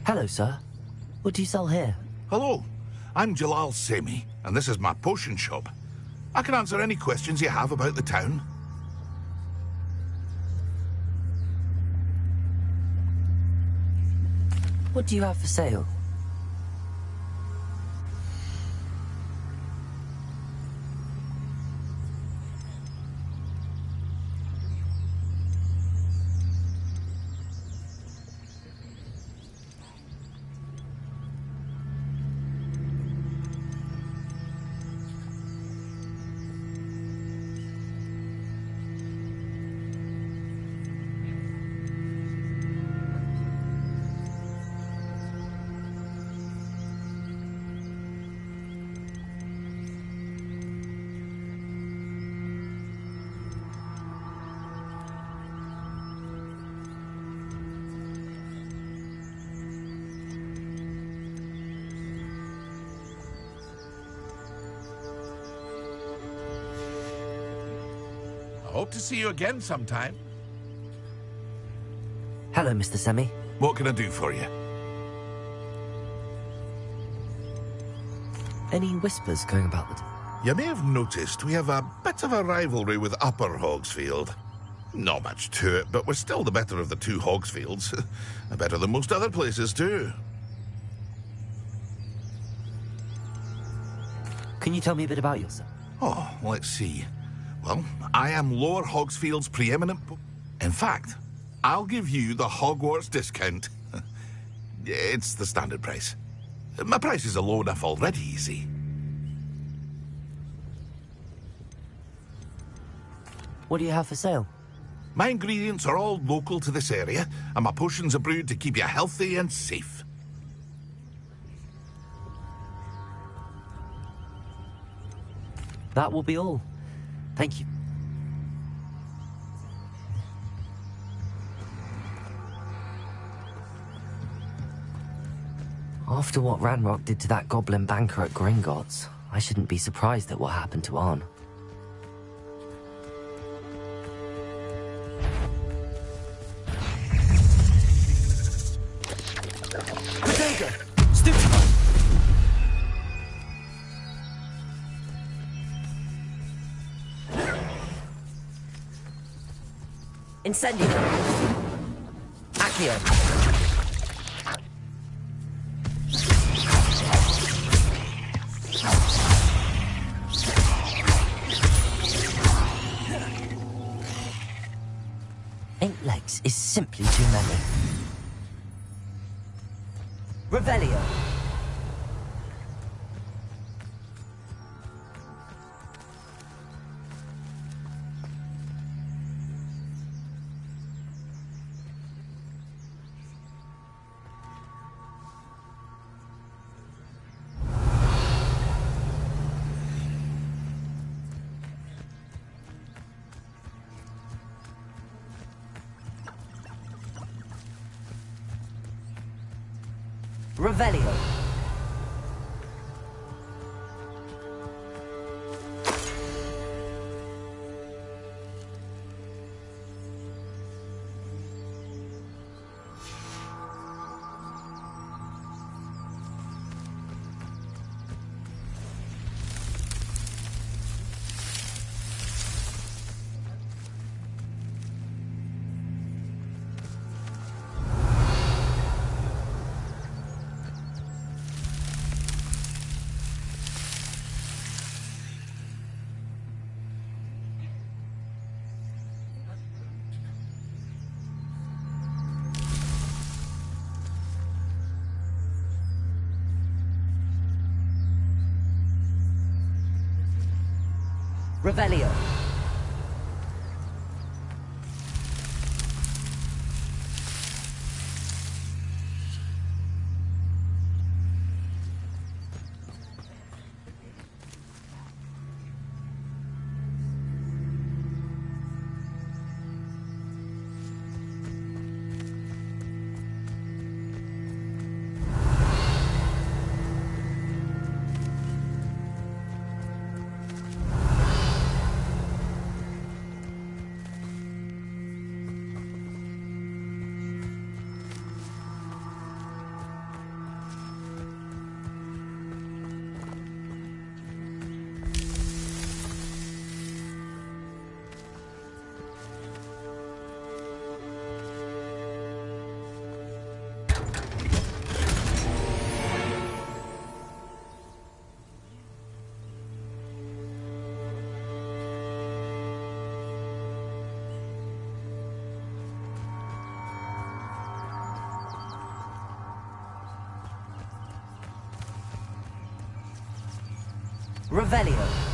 Hello, sir. What do you sell here? Hello, I'm Jalal Semi, and this is my potion shop. I can answer any questions you have about the town. What do you have for sale? Hope to see you again sometime. Hello, Mr. Semi. What can I do for you? Any whispers going about the... You may have noticed we have a bit of a rivalry with Upper Hogsfield. Not much to it, but we're still the better of the two Hogsfields. Better than most other places, too. Can you tell me a bit about yourself? Oh, let's see. Well, I am Lower Hogsfield's preeminent... In fact, I'll give you the Hogwarts discount. It's the standard price. My prices are low enough already, you see. What do you have for sale? My ingredients are all local to this area, and my potions are brewed to keep you healthy and safe. That will be all. Thank you. After what Ranrock did to that goblin banker at Gringotts, I shouldn't be surprised at what happened to Arn. Incendio! Accio! Eight legs is simply too many. Revelio! Revelio. Revelio. Revelio.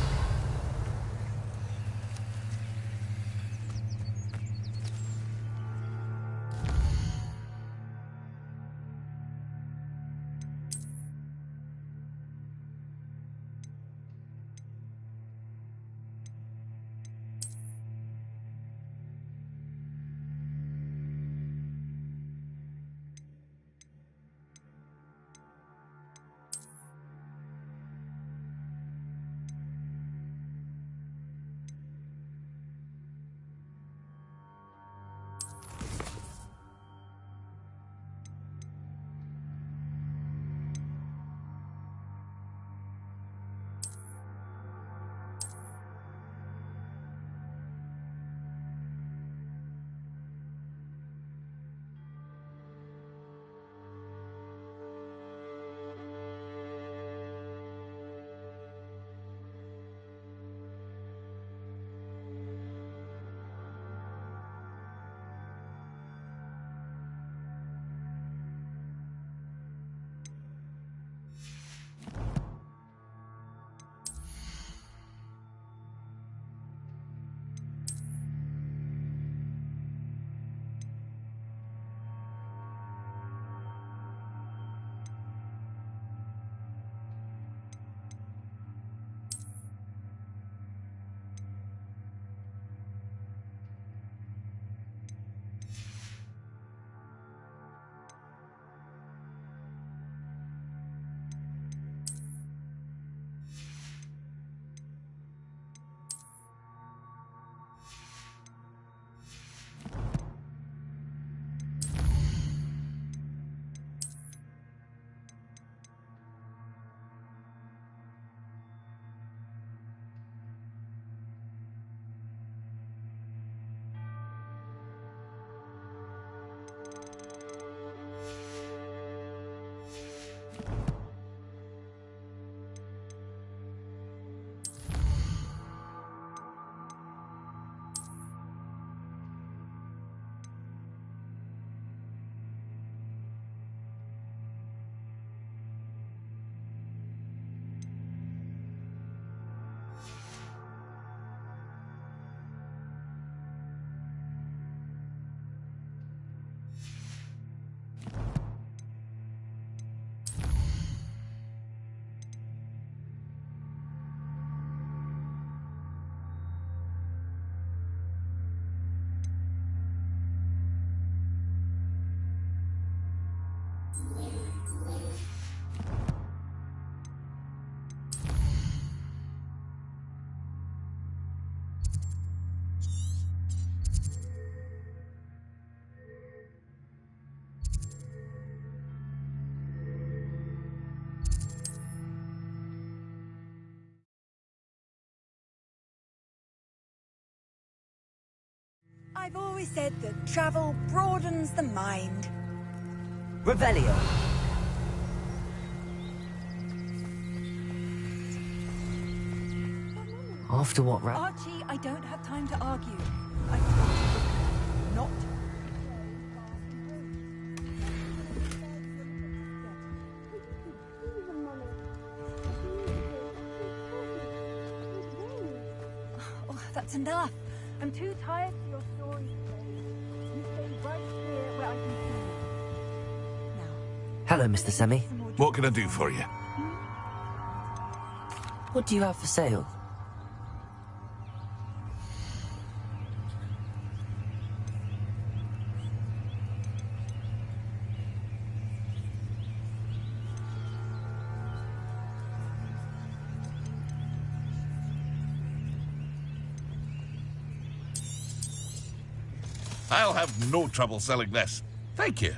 I've always said that travel broadens the mind. Revelio. After what, Archie, I don't have time to argue. I told you not. Oh, that's enough. I'm too tired for your story today. You stay right here where I can see you. Hello, Mr. Semi. What can I do for you? What do you have for sale? I'll have no trouble selling this. Thank you.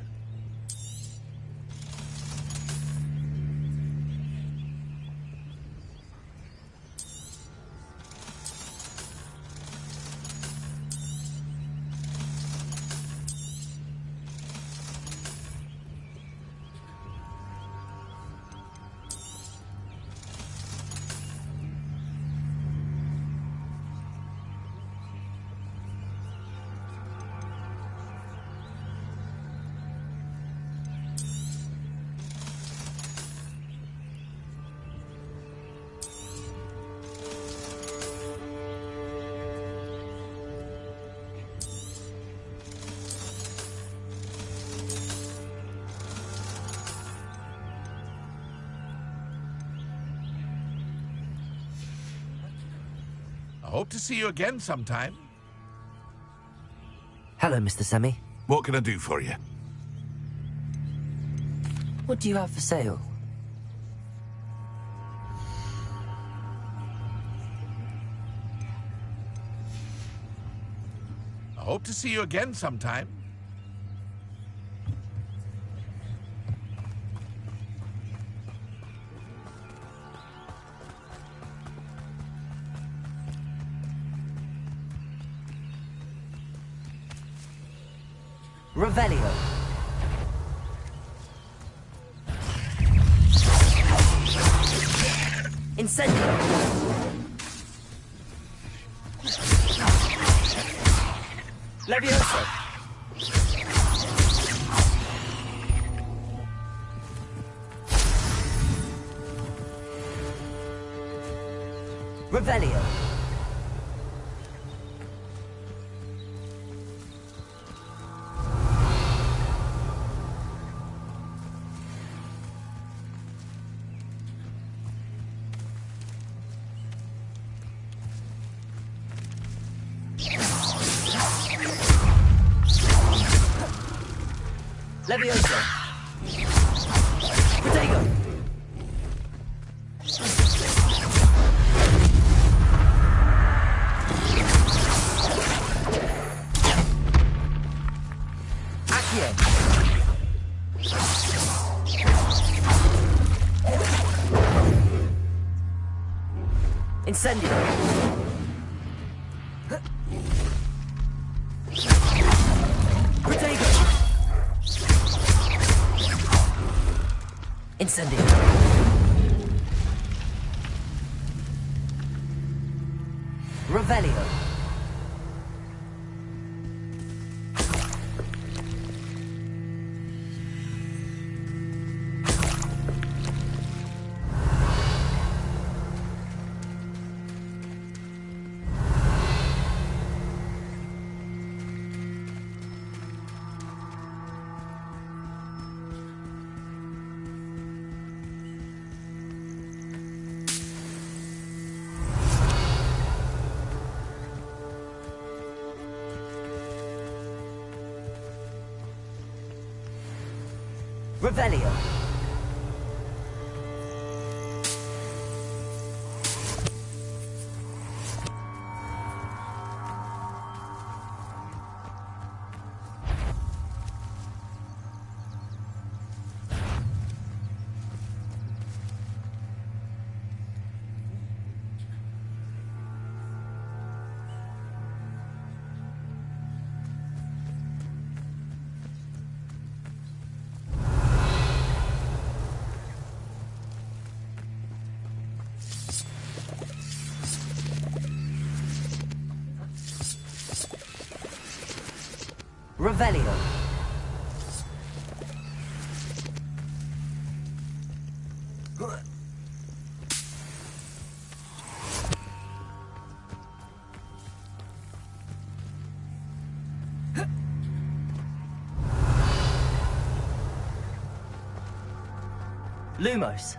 I hope to see you again sometime. Hello, Mr. Semi. What can I do for you? What do you have for sale? I hope to see you again sometime. Revelio. Incendio. Levioso. Revelio. Levioso. Protego. Accio. Incendio. Protego. Incendio. Revelio. Revelio. Revelio. Lumos.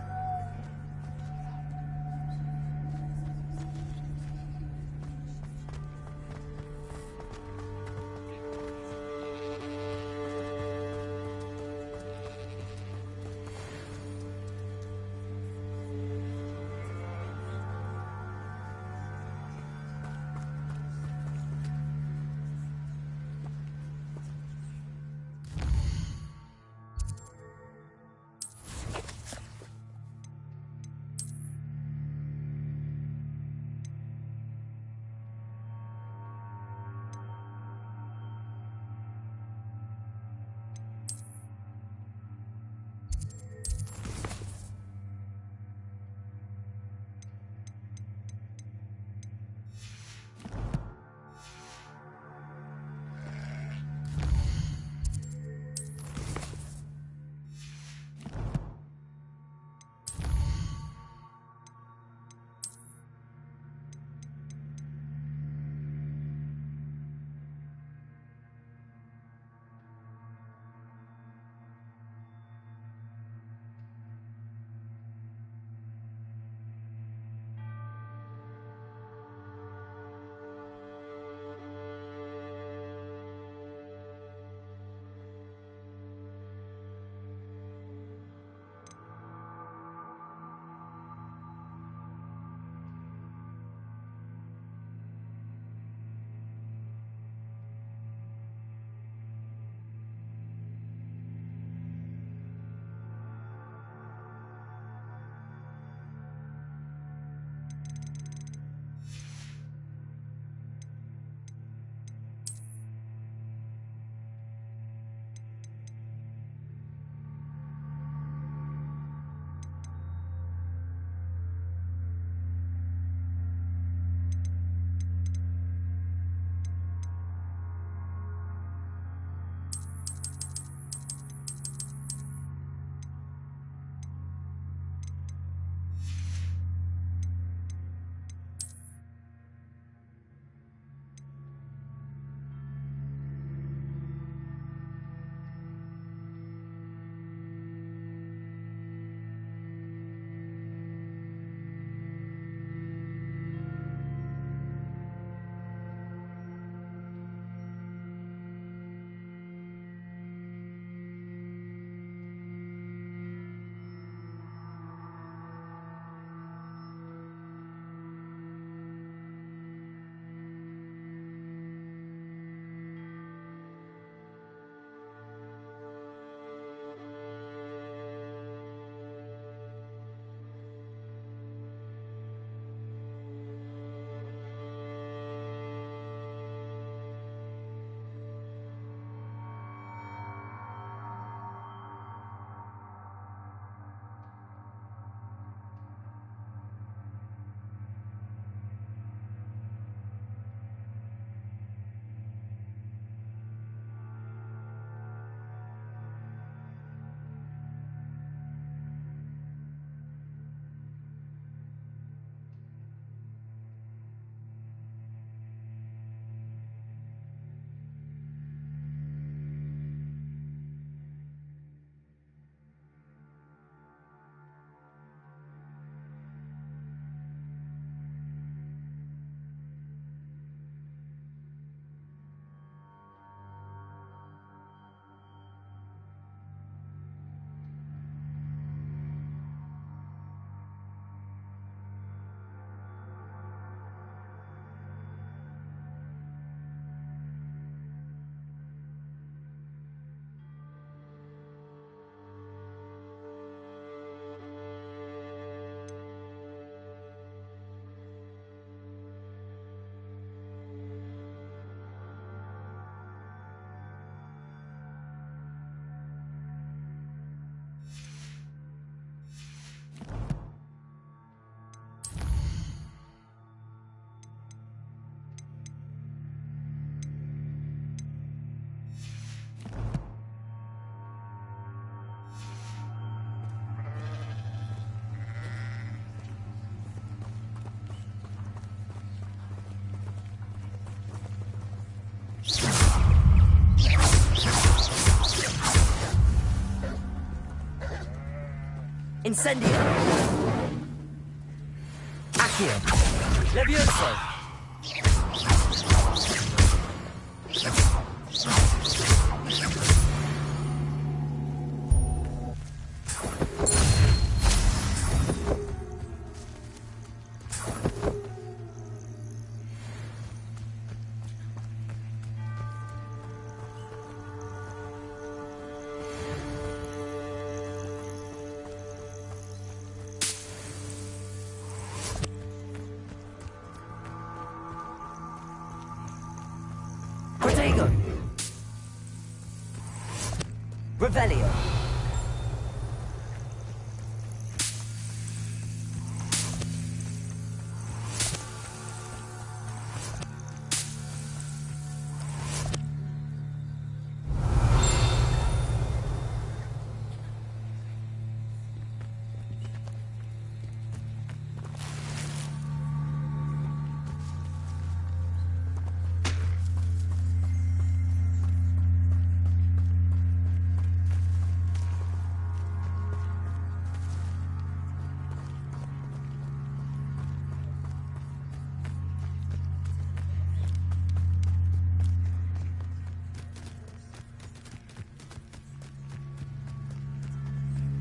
Incendio! Accio! Levioso! Protego! Revelio!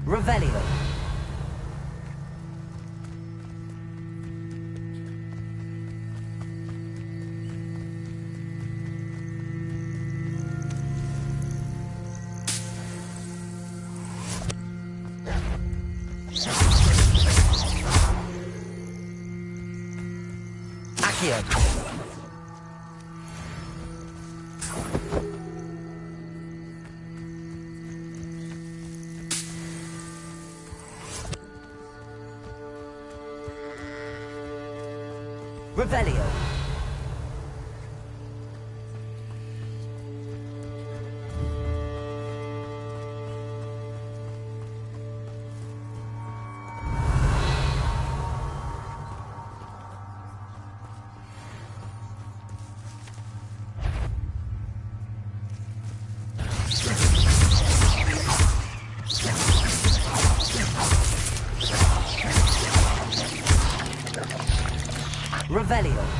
Revelio. Accio. Revelio. Revelio.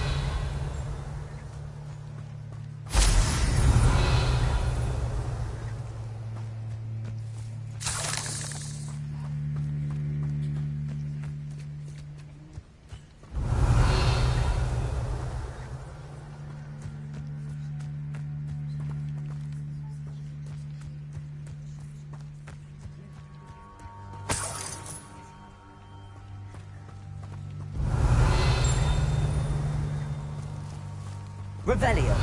Revelio.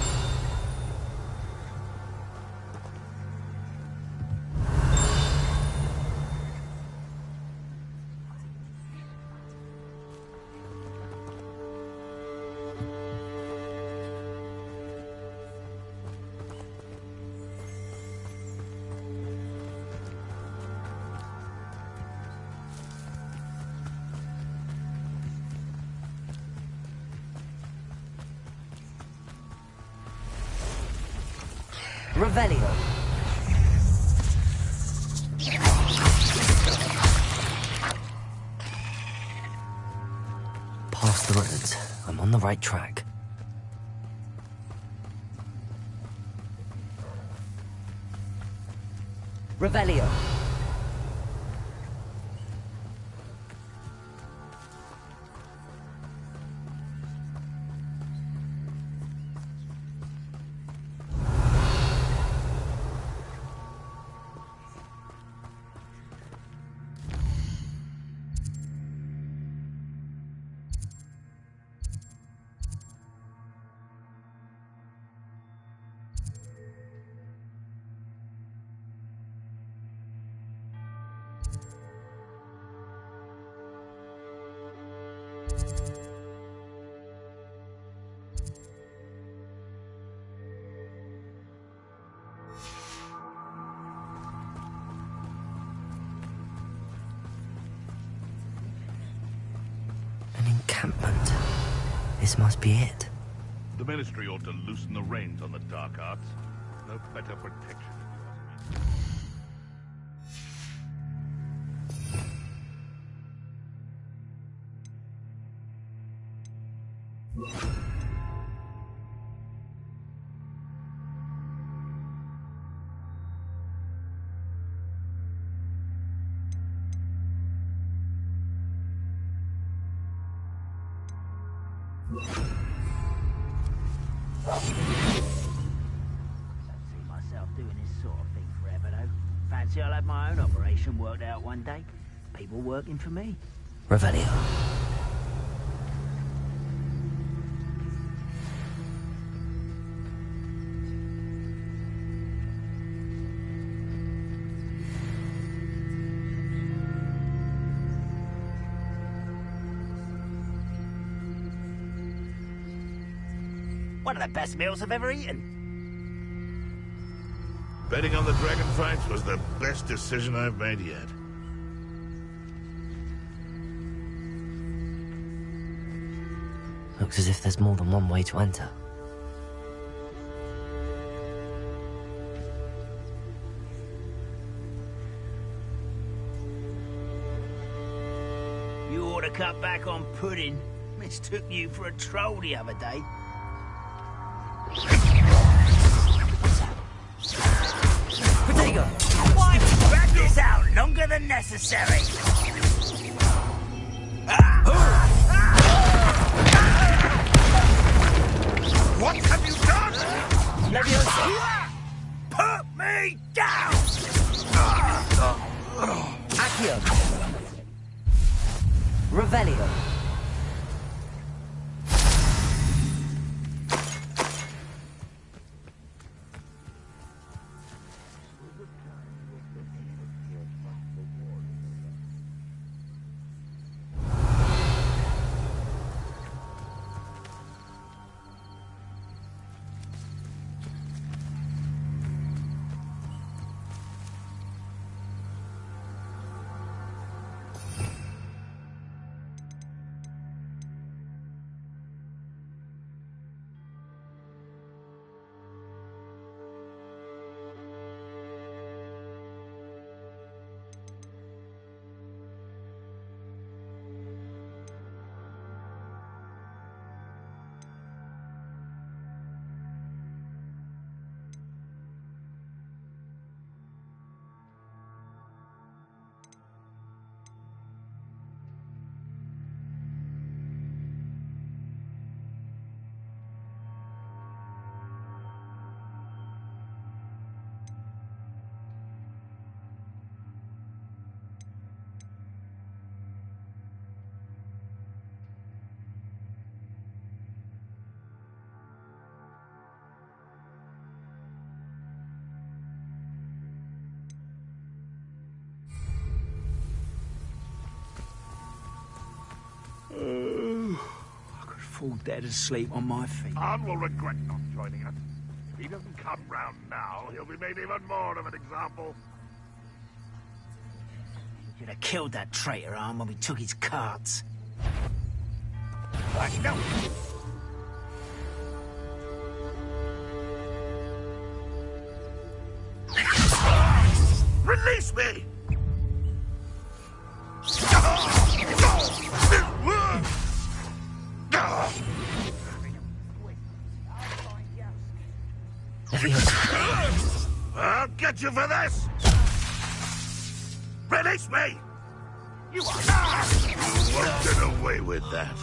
Revelio. Past the roads. I'm on the right track. Revelio. An encampment. This must be it. The Ministry ought to loosen the reins on the dark arts. No better protection. See myself doing this sort of thing forever, though. Fancy I'll have my own operation worked out one day. People working for me. Revelio. One of the best meals I've ever eaten. Betting on the dragon fights was the best decision I've made yet. Looks as if there's more than one way to enter. You ought to cut back on pudding. Mistook you for a troll the other day. Potato! Why drag this out longer than necessary? What have you done? Leviosa! Put me down! Accio! Revelio! I could fall dead asleep on my feet. Arn will regret not joining us. If he doesn't come round now, he'll be made even more of an example. You'd have killed that traitor, Arn, when we took his carts. Right, no. Release me! I'll get you for this! Release me! You won't get away with that.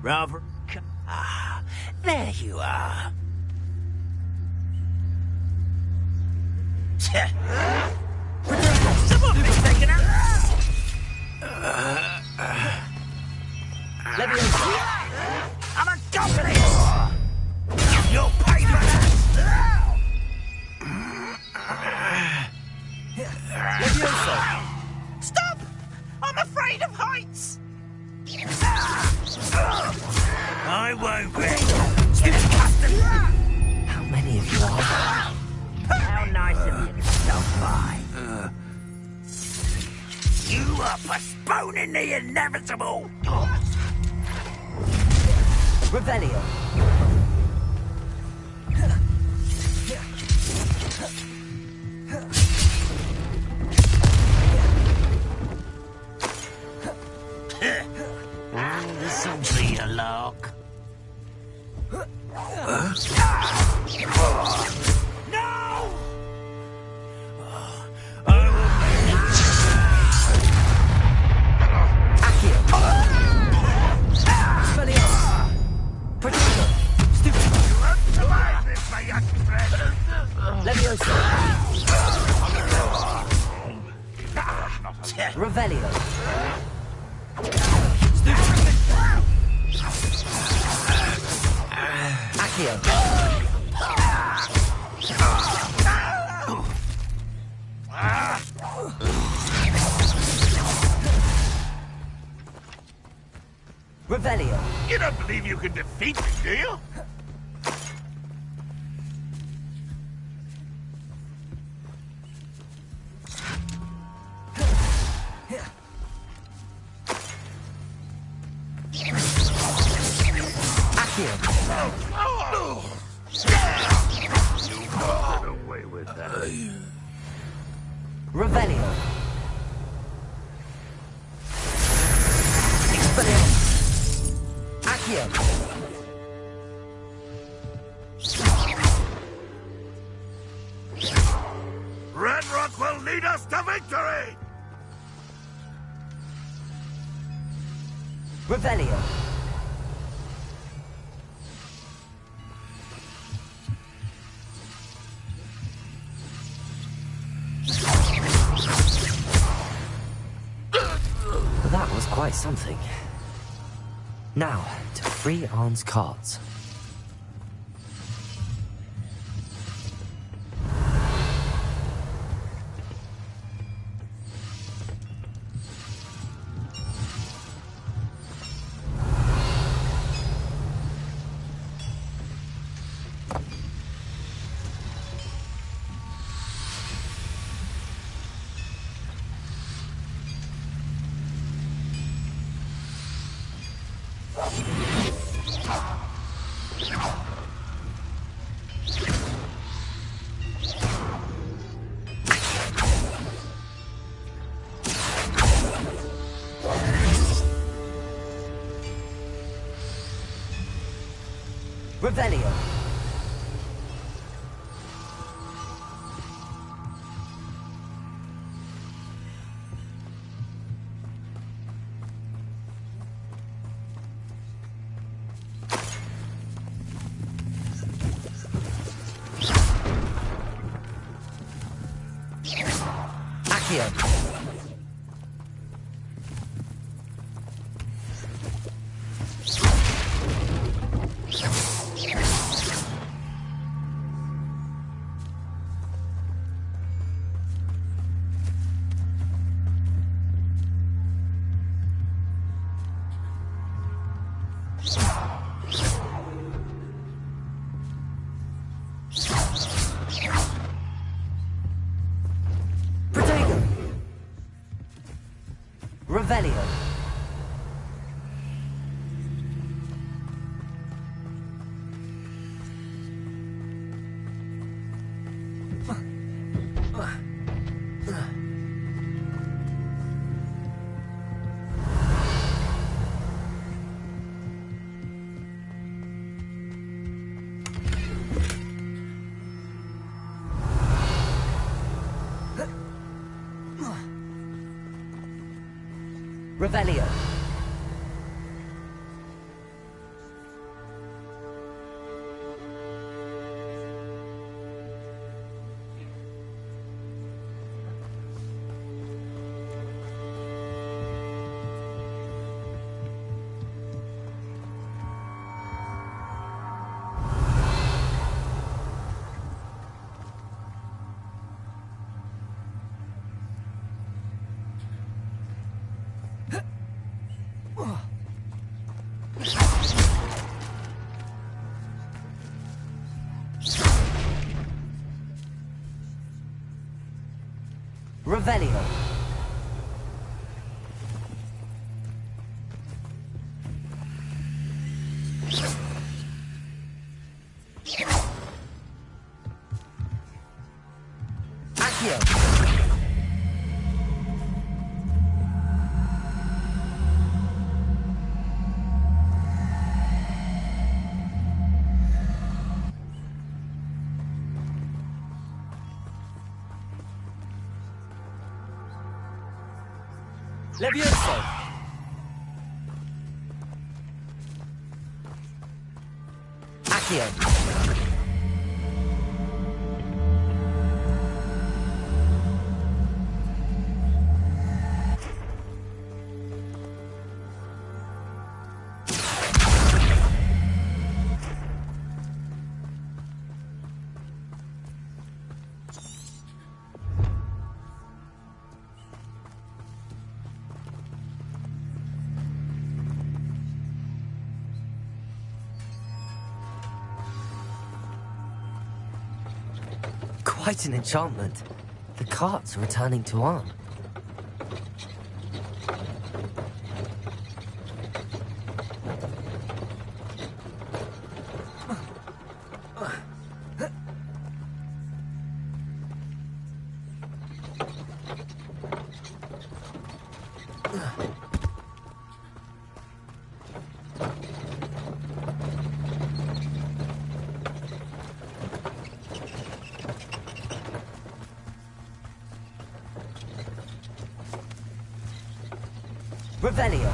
Rather... Ah, there you are. Someone be taken out! I'm a goblin! You'll pay for that! Stop! I'm afraid of heights! I won't be. Get accustomed. How many of you are there? How nice of you to stop by. You are postponing the inevitable. Revelio. Leviosa. Revelio. Accio. Revelio. You don't believe you can defeat me, do you? Revelio. Expelliarmus. Accio. Ranrock will lead us to victory! Revelio. That was quite something. Now, to free Arn's cards. Revelio. Accio. Revelio. Revelio. Revelio. Accio. Levioso. Accio. Quite an enchantment. The carts are returning to Arn. Revelio.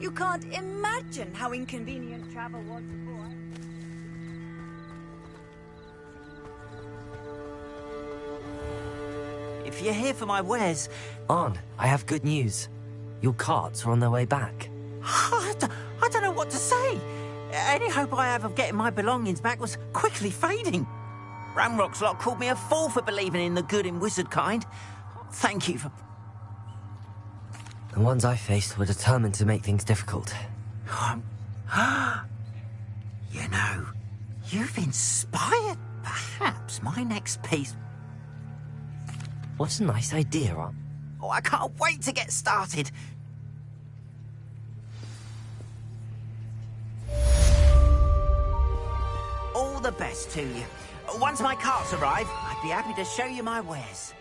You can't imagine how inconvenient travel was before. If you're here for my wares... Arn, I have good news. Your carts are on their way back. I don't know what to say. Any hope I have of getting my belongings back was quickly fading. Ramrock's lot called me a fool for believing in the good in wizard kind. Thank you for... The ones I faced were determined to make things difficult. You know, you've inspired, perhaps, my next piece. What a nice idea, Arn. Oh, I can't wait to get started. All the best to you. Once my carts arrive, I'd be happy to show you my wares.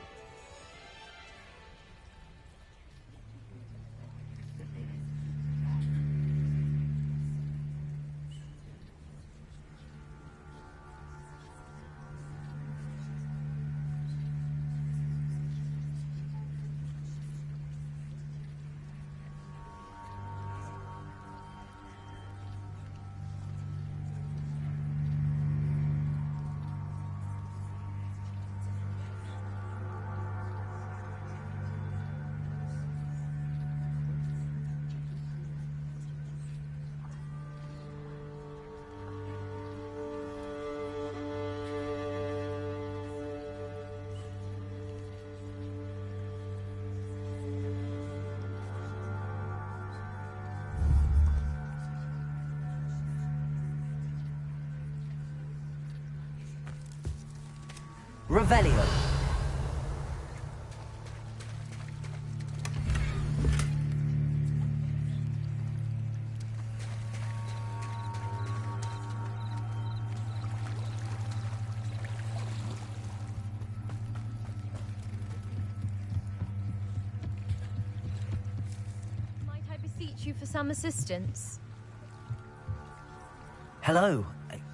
Revelio. Might I beseech you for some assistance? Hello.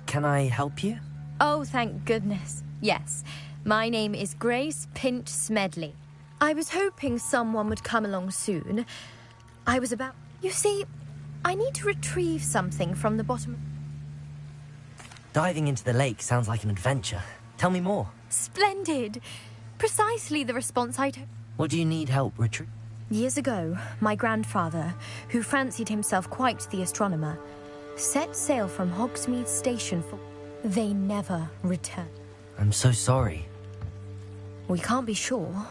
Can I help you? Oh, thank goodness. Yes. My name is Grace Pinch Smedley. I was hoping someone would come along soon. I was about... You see, I need to retrieve something from the bottom... Diving into the lake sounds like an adventure. Tell me more. Splendid. Precisely the response I'd... What do you need help retrieving? Years ago, my grandfather, who fancied himself quite the astronomer, set sail from Hogsmeade Station for... They never returned. I'm so sorry. We can't be sure.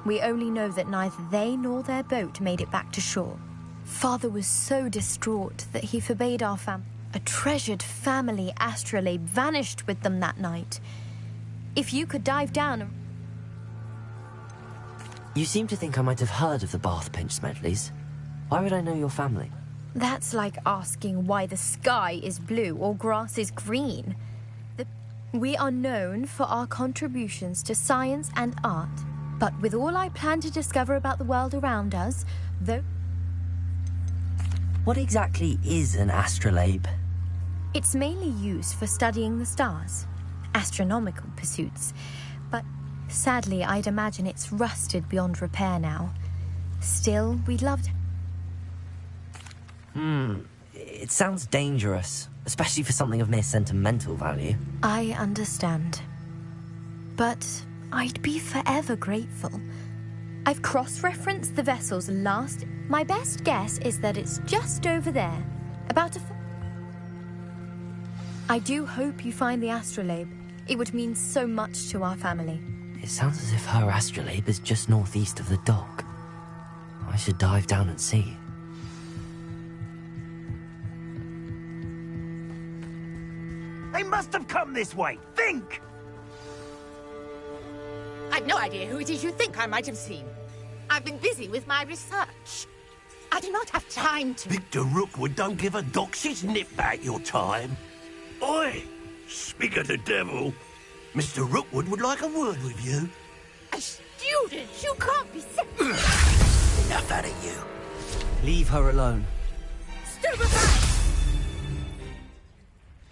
We only know that neither they nor their boat made it back to shore. Father was so distraught that he forbade our family. A treasured family astrolabe vanished with them that night. If you could dive down... You seem to think I might have heard of the Bath Pinch Smedleys. Why would I know your family? That's like asking why the sky is blue or grass is green. We are known for our contributions to science and art. But with all I plan to discover about the world around us, though... What exactly is an astrolabe? It's mainly used for studying the stars, astronomical pursuits. But sadly, I'd imagine it's rusted beyond repair now. Still, we'd love to... It sounds dangerous, especially for something of mere sentimental value. I understand. But I'd be forever grateful. I've cross-referenced the vessel's last... My best guess is that it's just over there, about a... I do hope you find the astrolabe. It would mean so much to our family. It sounds as if her astrolabe is just northeast of the dock. I should dive down and see. They must have come this way. Think! I've no idea who it is you think I might have seen. I've been busy with my research. I do not have time to... Victor Rookwood don't give a doxy's nip back your time. Oi! Speak of the devil. Mr. Rookwood would like a word with you. A student? You can't be... Enough out of you. Leave her alone. Stupefy!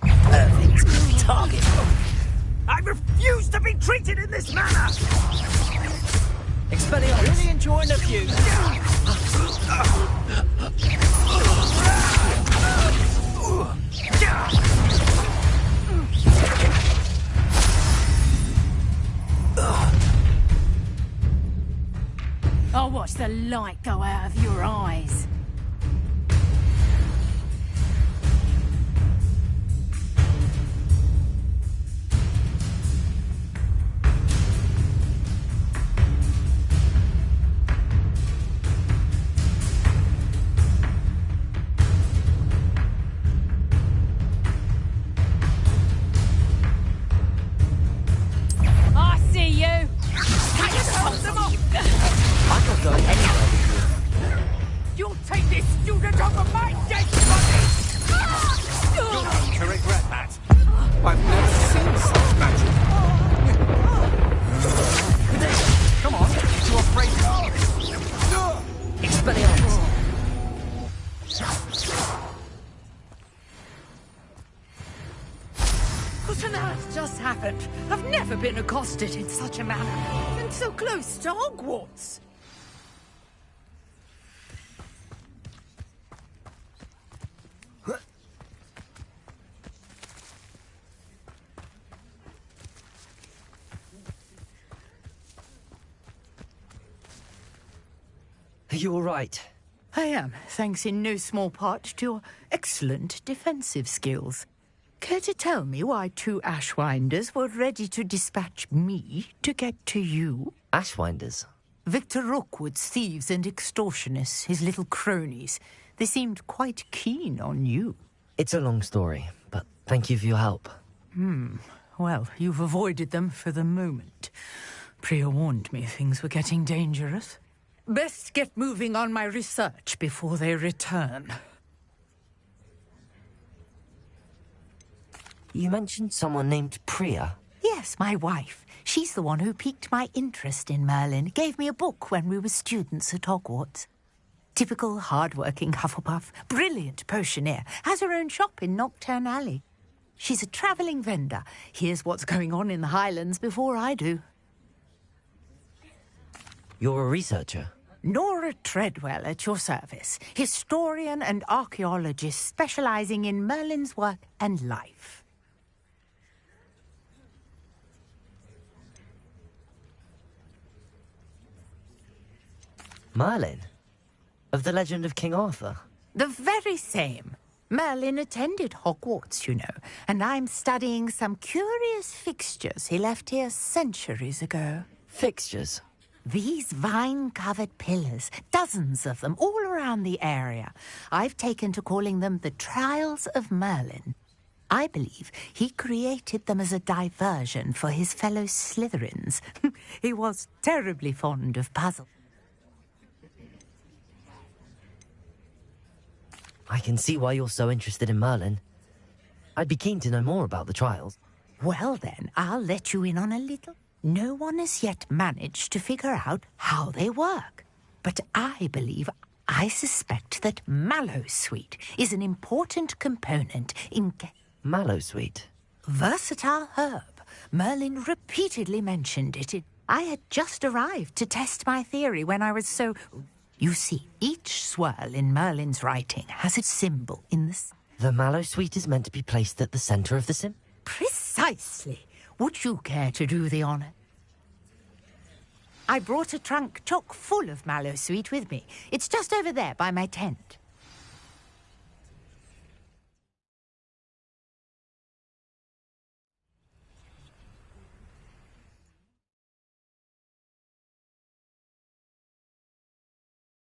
Perfect target. I refuse to be treated in this manner! Expelliarmus! Really enjoying the view. I'll watch the light go out of your eyes. I see you. Can you hold them off? I'm not going anywhere with you. You'll take this student over my dead body! You're going to regret that. I've never seen such magic. Come on, you afraid to... Expelliarmus! What on earth just happened? I've never been accosted in such a manner. And so close to Hogwarts. Are you all right? I am, thanks in no small part to your excellent defensive skills. Care to tell me why two Ashwinders were ready to dispatch me to get to you? Ashwinders? Victor Rookwood's thieves and extortionists, his little cronies. They seemed quite keen on you. It's a long story, but thank you for your help. Well, you've avoided them for the moment. Priya warned me things were getting dangerous. Best get moving on my research before they return. You mentioned someone named Priya. Yes, my wife. She's the one who piqued my interest in Merlin. Gave me a book when we were students at Hogwarts. Typical hard-working Hufflepuff. Brilliant potioneer. Has her own shop in Knockturn Alley. She's a travelling vendor. Hears what's going on in the Highlands before I do. You're a researcher? Nora Treadwell at your service. Historian and archaeologist specialising in Merlin's work and life. Merlin? Of the legend of King Arthur? The very same. Merlin attended Hogwarts, you know, and I'm studying some curious fixtures he left here centuries ago. Fixtures? These vine-covered pillars, dozens of them, all around the area. I've taken to calling them the Trials of Merlin. I believe he created them as a diversion for his fellow Slytherins. He was terribly fond of puzzles. I can see why you're so interested in Merlin. I'd be keen to know more about the trials. Well then, I'll let you in on a little. No one has yet managed to figure out how they work. But I suspect that Mallowsweet is an important component in... Mallowsweet? Versatile herb. Merlin repeatedly mentioned it. I had just arrived to test my theory when I was so... You see, each swirl in Merlin's writing has its symbol in the... The Mallowsweet is meant to be placed at the centre of the sim? Precisely. Would you care to do the honour? I brought a trunk chock full of Mallowsweet with me. It's just over there by my tent.